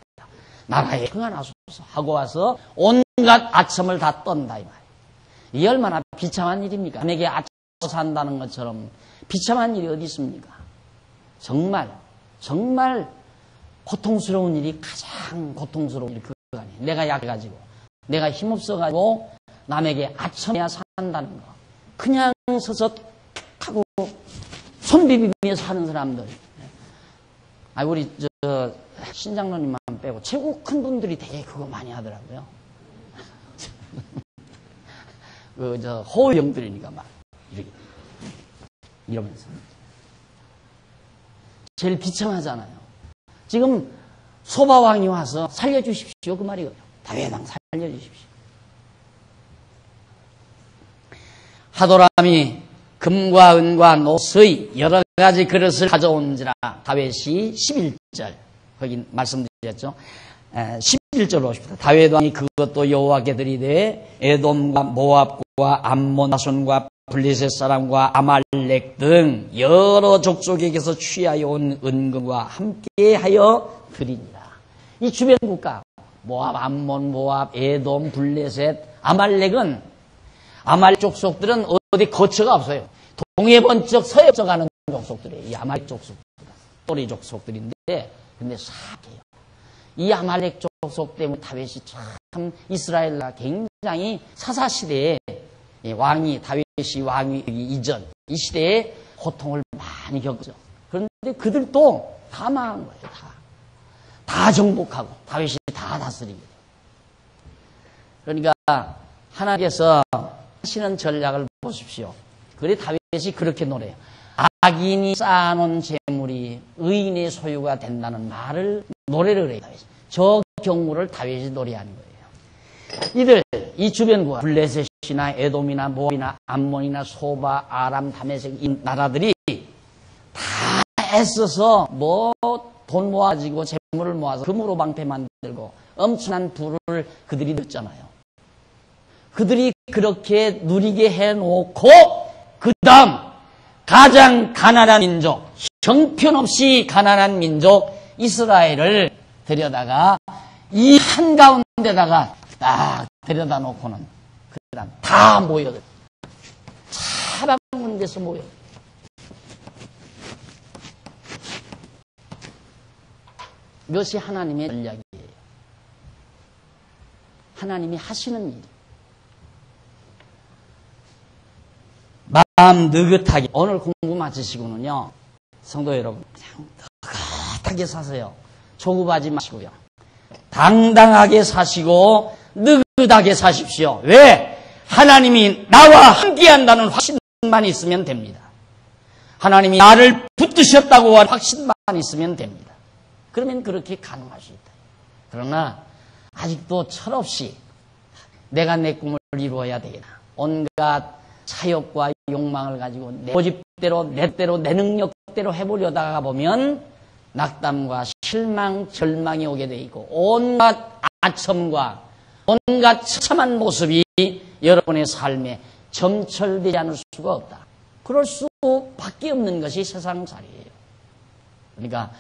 나라에 평안하소서 하고 와서 온갖 아첨을 다 떤다 이 말이에요. 이게 얼마나 비참한 일입니까? 남에게 아첨 산다는 것처럼 비참한 일이 어디 있습니까? 정말 고통스러운 일이 가장 고통스러운 일이 그거 아니에요. 내가 약해가지고 내가 힘없어가지고 남에게 아첨해야 산다는 거. 그냥 서서 하고 손 비비며 사는 사람들. 우리 신장로님만 빼고 최고 큰 분들이 되게 그거 많이 하더라고요. 호영들이니까 막 이렇게 이러면서 제일 비참하잖아요. 지금 소바왕이 와서 살려주십시오 그 말이에요. 다윗왕 살려주십시오. 하도람이 금과 은과 노스의 여러 가지 그릇을 가져온지라. 다윗이 11절 거기 말씀드렸죠. 11절로 오십니다. 다윗 왕이 그것도 여호와께 드리되 에돔과 모압과 암몬 자손과 블레셋 사람과 아말렉 등 여러 족속에게서 취하여 온 은금과 함께하여 드리니라. 이 주변 국가 모압, 암몬, 모압, 에돔, 블레셋, 아말렉 족속들은 어디 거처가 없어요. 동해 번쩍 서해 번쩍 가는 족속들이에요. 이 아말렉 족속들, 또리 족속들인데, 근데 사악해요. 이 아말렉 족속 때문에 다윗이 참 이스라엘 나라 굉장히 사사시대에 왕이 다윗이 왕위 이전 이 시대에 고통을 많이 겪었죠. 그런데 그들도 다 망한 거예요. 다 정복하고 다윗이 다 다스리게 돼요. 그러니까 하나님께서 하시는 전략을 보십시오. 그래 다윗이 그렇게 노래해요. 악인이 쌓아놓은 재물이 의인의 소유가 된다는 말을 노래를 해요. 저 경우를 다윗이 노래하는 거예요. 이 주변국가 블레셋이나 에돔이나 모압이나 암몬이나 소바, 아람, 다메섹 이 나라들이 다 애써서 돈 모아지고 재물을 모아서 금으로 방패 만들고 엄청난 부를 그들이 넣었잖아요. 그들이 그렇게 누리게 해놓고 그 다음 가장 가난한 민족, 형편없이 가난한 민족 이스라엘을 데려다가 이 한가운데다가 딱 데려다 놓고는 그 다음 다 모여들 사방은 데서 모여. 이것이 하나님의 전략이에요. 하나님이 하시는 일. 마음 느긋하게 오늘 공부 마치시고는요 성도 여러분 그냥 느긋하게 사세요. 조급하지 마시고요. 당당하게 사시고 느긋하게 사십시오. 왜? 하나님이 나와 함께한다는 확신만 있으면 됩니다. 하나님이 나를 붙드셨다고 하는 확신만 있으면 됩니다. 그러면 그렇게 가능할 수 있다. 그러나 아직도 철없이 내가 내 꿈을 이루어야 되겠다. 온갖 사욕과 욕망을 가지고 내 고집대로 내 능력대로 해보려다가 보면 낙담과 실망, 절망이 오게 돼 있고 온갖 아첨과 온갖 처참한 모습이 여러분의 삶에 점철되지 않을 수가 없다. 그럴 수밖에 없는 것이 세상살이에요. 그러니까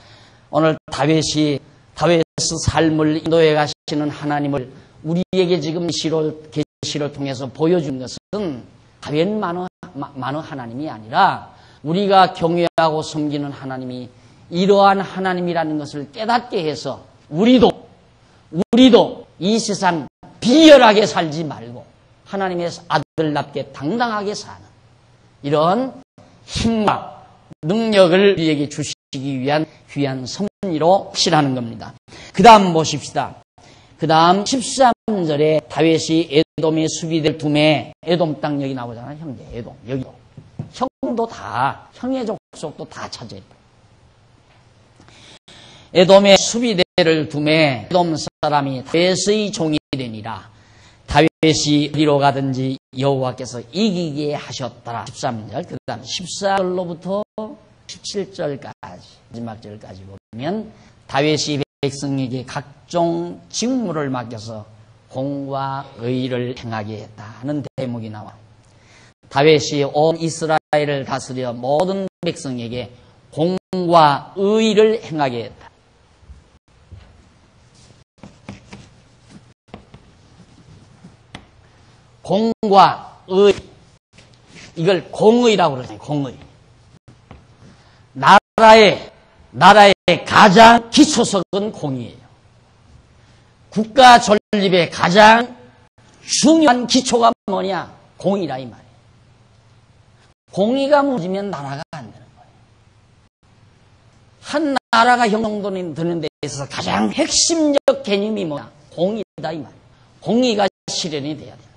오늘 다윗의 삶을 인도해 가시는 하나님을 우리에게 지금 계시를 통해서 보여준 것은 다윗만의 하나님이 아니라 우리가 경외하고 섬기는 하나님이 이러한 하나님이라는 것을 깨닫게 해서 우리도 이 세상 비열하게 살지 말고 하나님의 아들답게 당당하게 사는 이런 힘과 능력을 우리에게 주시기 위한 귀한 섭리로 확신하는 겁니다. 그 다음 보십시다. 그 다음 13절에 다윗이 에돔의 수비대를 두매 에돔 땅 여기 나오잖아요. 형제 에돔 여기 형도 다 형의 족속도 다 차지해요. 에돔의 수비대를 두매 에돔 사람이 다윗의 종이 되니라. 다윗이 어디로 가든지 여호와께서 이기게 하셨더라. 13절 그 다음 14절로부터 17절까지 마지막 절까지 보면 다윗이 백성에게 각종 직무를 맡겨서 공과 의를 행하게 했다는 대목이 나와. 다윗이 온 이스라엘을 다스려 모든 백성에게 공과 의를 행하게 했다. 공과 의, 이걸 공의라고 그러잖아요. 공의. 나라의 가장 기초석은 공이에요. 국가 존립의 가장 중요한 기초가 뭐냐? 공이라 이 말이에요. 공의가 무너지면 나라가 안 되는 거예요. 한 나라가 형성되는 데 있어서 가장 핵심적 개념이 뭐냐? 공의다 이 말이에요. 공의가 실현이 돼야 된다.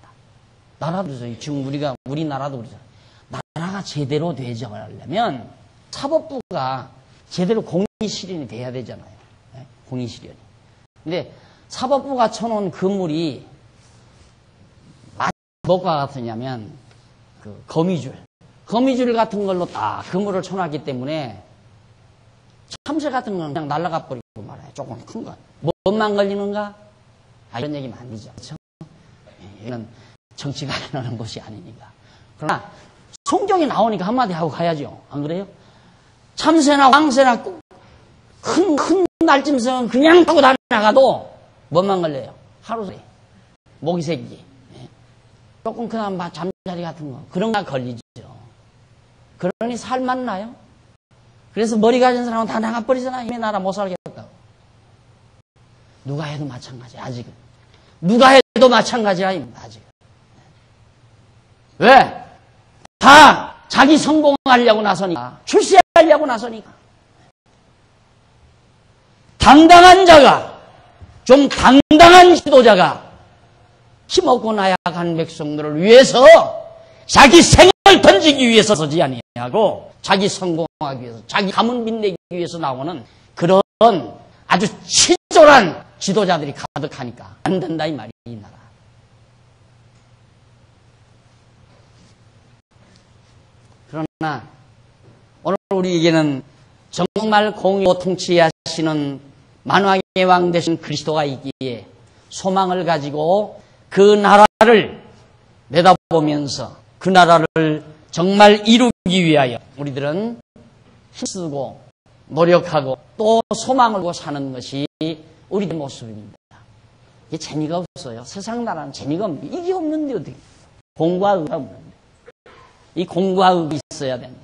나라도 지금 우리나라도 그러죠. 나라가 제대로 되지 않으려면 사법부가 제대로 공의 실현이 돼야 되잖아요. 네? 공의 실현이. 근데 사법부가 쳐놓은 건물이 뭐가 같으냐면 그 거미줄 같은 걸로 딱 건물을 쳐놨기 때문에 참새 같은 건 그냥 날아가 버리고 말아요. 조금 큰 건. 뭐만 걸리는가? 이런 얘기면 안 되죠. 그렇죠? 이건 정치가 일어나는 것이 아니니까. 그러나 성경이 나오니까 한마디 하고 가야죠. 안 그래요? 참새나 왕새나 큰 날짐승은 그냥 타고 다녀가도 뭐만 걸려요? 하루새, 모기새끼, 조금 그나마 잠자리 같은 거 그런 거 걸리죠. 그러니 살맛나요? 그래서 머리 가진 사람은 다 나가버리잖아요. 이 나라 못 살겠다고. 누가 해도 마찬가지야. 아직은 누가 해도 마찬가지야. 아직은. 왜? 다 자기 성공하려고 나서니까. 출세하려고 나서니까. 당당한 자가, 좀 당당한 지도자가 힘없고 나약한 백성들을 위해서 자기 생을 던지기 위해서 서지 아니하고 자기 성공하기 위해서, 자기 가문 빛내기 위해서 나오는 그런 아주 치졸한 지도자들이 가득하니까 안 된다 이 말이 이 나라. 그러나 오늘 우리에게는 정말 공의로 통치하시는 만왕의 왕 되신 그리스도가 있기에 소망을 가지고 그 나라를 내다보면서 그 나라를 정말 이루기 위하여 우리들은 힘쓰고 노력하고 또 소망을 두고 사는 것이 우리의 모습입니다. 이게 재미가 없어요. 세상 나라는 재미가 없는데 이게 없는데 어떻게 공과 의가 없는데 이 공과 의가 있어야 되는데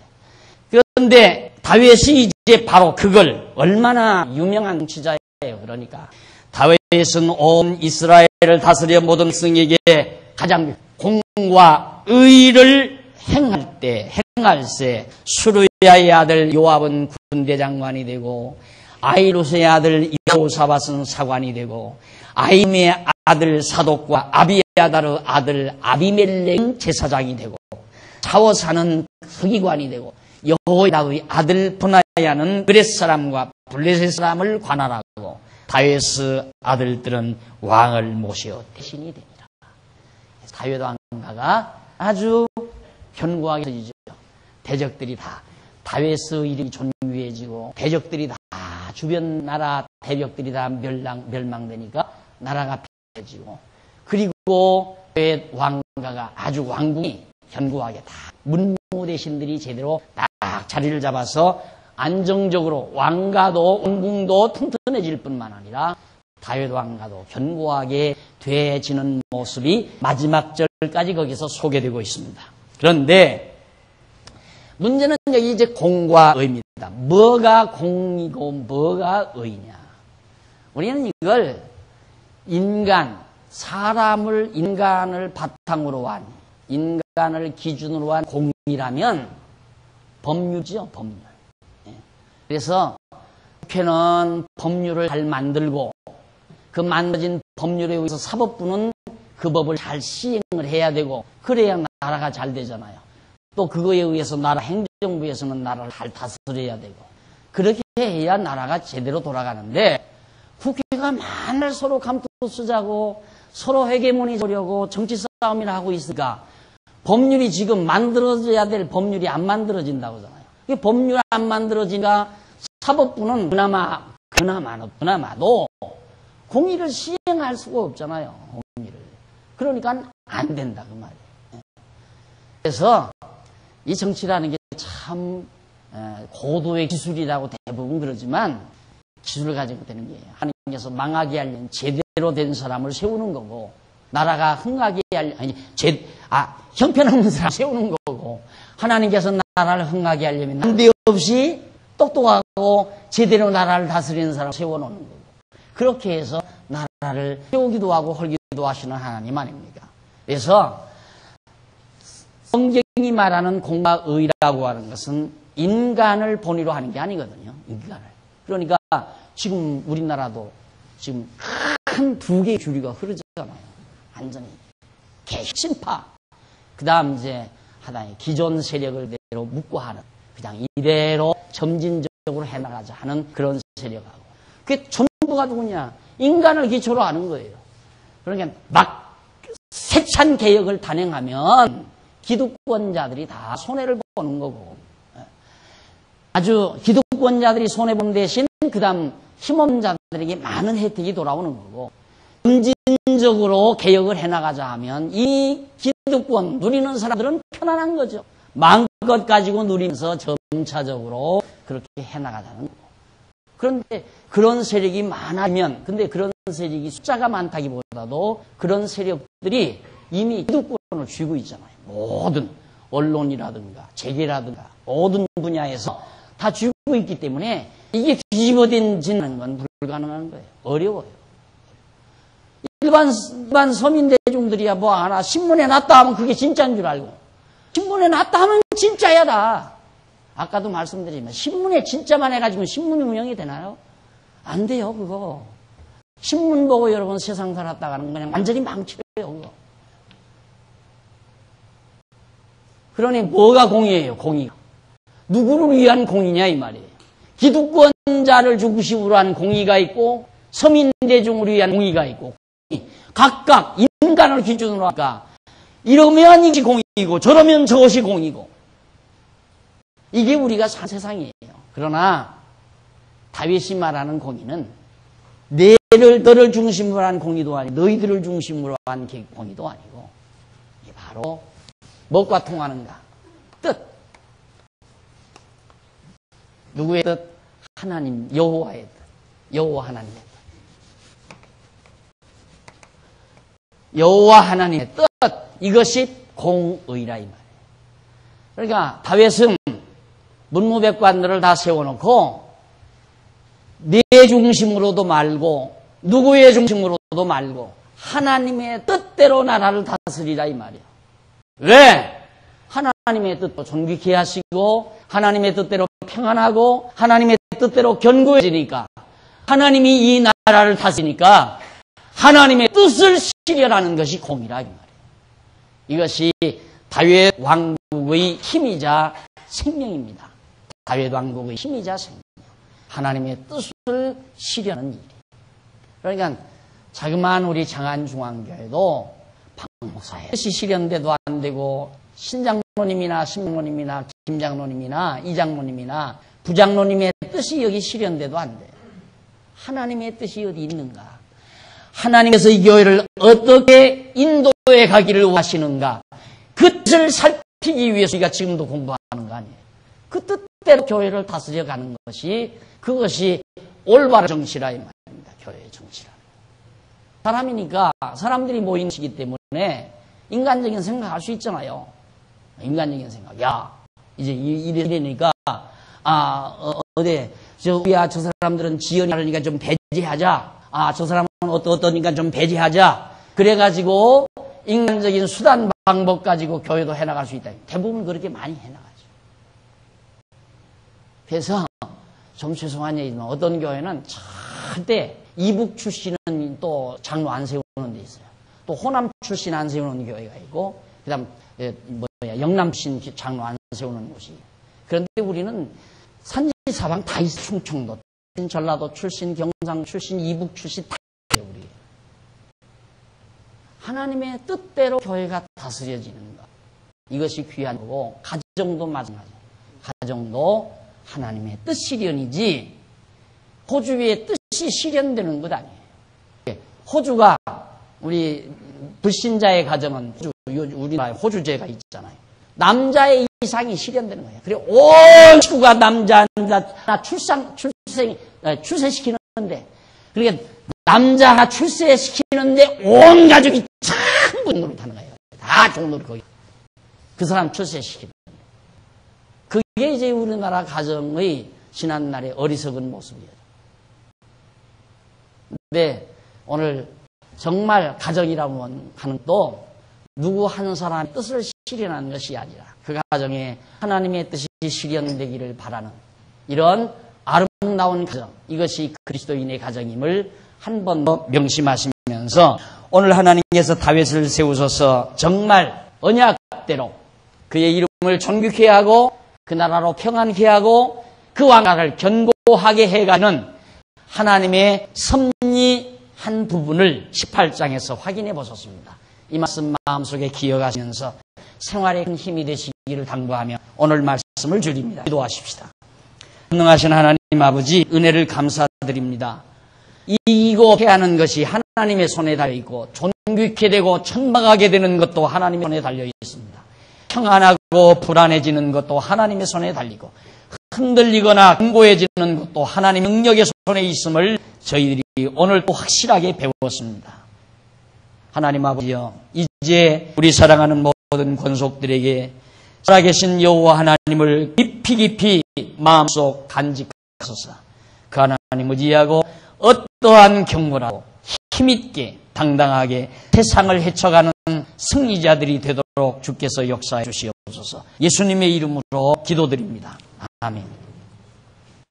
그런데 다윗이 이제 바로 그걸 얼마나 유명한 지자예요. 그러니까 다윗은 온 이스라엘을 다스려 모든 성에게 가장 공과 의를 행할세 수르야의 아들 요압은 군대장관이 되고 아이루스의 아들 여호사밧은 사관이 되고 아임의 아들 사독과 아비아다르 아들 아비멜렉은 제사장이 되고 사워사는 서기관이 되고 여호야다의 아들 브나야는 그렛 사람과 블레셋 사람을 관할하고 다윗의 아들들은 왕을 모시어 대신이 됩니다. 다윗 왕가가 아주 견고하게 서지죠. 대적들이 다 다윗의 이름이 존귀해지고 대적들이 다 주변 나라 대적들이 다 멸망되니까 나라가 피해지고 그리고 다윗 왕가가 아주 왕궁이 견고하게 다 문무 대신들이 제대로 딱 자리를 잡아서 안정적으로 왕궁도 튼튼해질 뿐만 아니라 다윗 왕가도 견고하게 되어지는 모습이 마지막 절까지 거기서 소개되고 있습니다. 그런데 문제는 여기 이제 공과 의입니다. 뭐가 공이고 뭐가 의냐? 우리는 이걸 인간을 바탕으로 한, 인간을 기준으로 한 공이라면 법률이죠, 법률. 그래서 국회는 법률을 잘 만들고 그 만들어진 법률에 의해서 사법부는 그 법을 잘 시행을 해야 되고 그래야 나라가 잘 되잖아요. 또 그거에 의해서 나라 행정부에서는 나라를 잘 다스려야 되고 그렇게 해야 나라가 제대로 돌아가는데 국회가 맨날 서로 감투 쓰자고 서로 회계문의 보려고 정치 싸움이나 하고 있으니까 법률이 지금 만들어져야 될 법률이 안 만들어진다고 하잖아요. 이게 법률 안 만들어지니까 사법부는 그나마도 공의를 시행할 수가 없잖아요. 공의를. 그러니까 안 된다 그 말이에요. 그래서 이 정치라는 게 참 고도의 기술이라고 대부분 그러지만 기술을 가지고 되는 거예요. 하나님께서 망하게 하려면 제대로 된 사람을 세우는 거고 나라가 흥하게 형편없는 사람 세우는 거고, 하나님께서 나라를 흥하게 하려면 난데없이 똑똑하고 제대로 나라를 다스리는 사람 세워놓는 거고, 그렇게 해서 나라를 세우기도 하고 헐기도 하시는 하나님 아닙니까? 그래서 성경이 말하는 공과 의라고 하는 것은 인간을 본의로 하는 게 아니거든요. 인간을. 그러니까 지금 우리나라도 지금 큰 두 개의 주류가 흐르잖아요. 완전히 개신파. 그 다음 이제 하나의 기존 세력을 대로 묵고 하는, 그냥 이대로 점진적으로 해나가자 하는 그런 세력하고, 그게 전부가 누구냐? 인간을 기초로 하는 거예요. 그러니까 막 세찬 개혁을 단행하면 기득권자들이 다 손해를 보는 거고, 아주 기득권자들이 손해본 대신 그 다음 힘없는 자들에게 많은 혜택이 돌아오는 거고, 점진적으로 개혁을 해나가자 하면 이 기득권 누리는 사람들은 편안한 거죠. 마음껏 가지고 누리면서 점차적으로 그렇게 해나가자는 거고. 그런데 그런 세력이 많으면, 근데 그런 세력이 숫자가 많다기보다도 그런 세력들이 이미 기득권을 쥐고 있잖아요. 모든 언론이라든가 재계라든가 모든 분야에서 다 쥐고 있기 때문에 이게 뒤집어지는 건 불가능한 거예요. 어려워요. 일반 서민 대중들이야 뭐 하나 신문에 났다 하면 그게 진짜인 줄 알고, 신문에 났다 하면 진짜야 다. 아까도 말씀드리지만 신문에 진짜만 해가지고 신문이 운영이 되나요? 안 돼요. 그거 신문 보고 여러분 세상 살았다가는 그냥 완전히 망쳐요. 그거. 그러니 뭐가 공의예요? 공의가 누구를 위한 공의냐 이 말이에요. 기득권자를 중심으로 한 공의가 있고 서민 대중을 위한 공의가 있고, 각각 인간을 기준으로 하니까 이러면 이것이 공의고 저러면 저것이 공의고, 이게 우리가 산 세상이에요. 그러나 다윗이 말하는 공의는 너를 중심으로 한 공의도 아니고 너희들을 중심으로 한 공의도 아니고, 이게 바로 무엇과 통하는가? 뜻. 누구의 뜻? 하나님 여호와의 뜻. 여호와 하나님의 뜻. 여호와 하나님의 뜻. 이것이 공의라 이 말이에요. 그러니까 다윗은 문무백관들을 다 세워놓고 내 중심으로도 말고 누구의 중심으로도 말고 하나님의 뜻대로 나라를 다스리라 이 말이에요. 왜? 하나님의 뜻도 존귀케 하시고 하나님의 뜻대로 평안하고 하나님의 뜻대로 견고해지니까, 하나님이 이 나라를 다스리니까 하나님의 뜻을 실현하는 것이 공이라 이 말이에요. 이것이 다윗 왕국의 힘이자 생명입니다. 다윗 왕국의 힘이자 생명. 하나님의 뜻을 실현하는 일이에요. 그러니까 자그마한 우리 장안중앙교회도 박목사의 뜻이 실현돼도 안 되고, 신장로님이나 신장로님이나 김장로님이나 이장로님이나 부장로님의 뜻이 여기 실현돼도 안 돼요. 하나님의 뜻이 어디 있는가? 하나님께서 이 교회를 어떻게 인도해 가기를 원하시는가? 그 뜻을 살피기 위해서 우리가 지금도 공부하는 거 아니에요. 그 뜻대로 교회를 다스려 가는 것이, 그것이 올바른 정치라 이 말입니다. 교회의 정치라. 사람이니까 사람들이 모인 것이기 때문에 인간적인 생각할 수 있잖아요. 인간적인 생각. 야, 이제 이러니까 저 사람들은 지연이 하니까 좀 배제하자. 저 사람은 어떠니까 좀 배제하자. 그래가지고 인간적인 수단 방법 가지고 교회도 해나갈 수 있다. 대부분 그렇게 많이 해나가죠. 그래서 좀 죄송한 얘기지만 어떤 교회는 절대 이북 출신은 또 장로 안 세우는 데 있어요. 또 호남 출신 안 세우는 교회가 있고, 그 다음 영남 출신 장로 안 세우는 곳이. 그런데 우리는 산지사방 다 있어. 충청도 출신, 전라도 출신, 경상 출신, 이북 출신 다 있어요. 우리. 하나님의 뜻대로 교회가 다스려지는 것. 이것이 귀한 거고, 가정도 마찬가지예요. 가정도 하나님의 뜻 실현이지 호주의 뜻이 실현되는 것 아니에요. 호주가 우리 불신자의 가정은 우리나라에 호주제가 있잖아요. 남자의 이상이 실현되는 거예요. 그리고 온 식구가 남자 하나 출세시키는데, 그러니까 남자 하나 출세시키는데 온 가족이 다 전부 노릇하는 거예요. 다 종노릇 거기. 그 사람 출세시키는 거예요. 그게 이제 우리나라 가정의 지난날의 어리석은 모습이에요. 근데 오늘 정말 가정이라고 하는 또 누구 한 사람의 뜻을 실현하는 것이 아니라 그 가정에 하나님의 뜻이 실현되기를 바라는 이런 아름다운 가정, 이것이 그리스도인의 가정임을 한 번 더 명심하시면서 오늘 하나님께서 다윗을 세우셔서 정말 언약대로 그의 이름을 존귀케 하고 그 나라로 평안케 하고 그 왕가를 견고하게 해가는 하나님의 섭리 한 부분을 18장에서 확인해 보셨습니다. 이 말씀 마음속에 기억하시면서 생활에 큰 힘이 되시기를 당부하며 오늘 말씀을 줄입니다. 기도하십시다. 전능하신 하나님 아버지, 은혜를 감사드립니다. 이거 하는 것이 하나님의 손에 달려있고 존귀케 되고 천박하게 되는 것도 하나님의 손에 달려있습니다. 평안하고 불안해지는 것도 하나님의 손에 달리고 흔들리거나 견고해지는 것도 하나님의 능력의 손에 있음을 저희들이 오늘 또 확실하게 배웠습니다. 하나님 아버지여, 이제 우리 사랑하는 모든 권속들에게 살아계신 여호와 하나님을 깊이 마음속 간직하소서. 그 하나님 의지하고 어떠한 경고라도 힘있게 당당하게 세상을 헤쳐가는 승리자들이 되도록 주께서 역사해 주시옵소서. 예수님의 이름으로 기도드립니다. 아멘.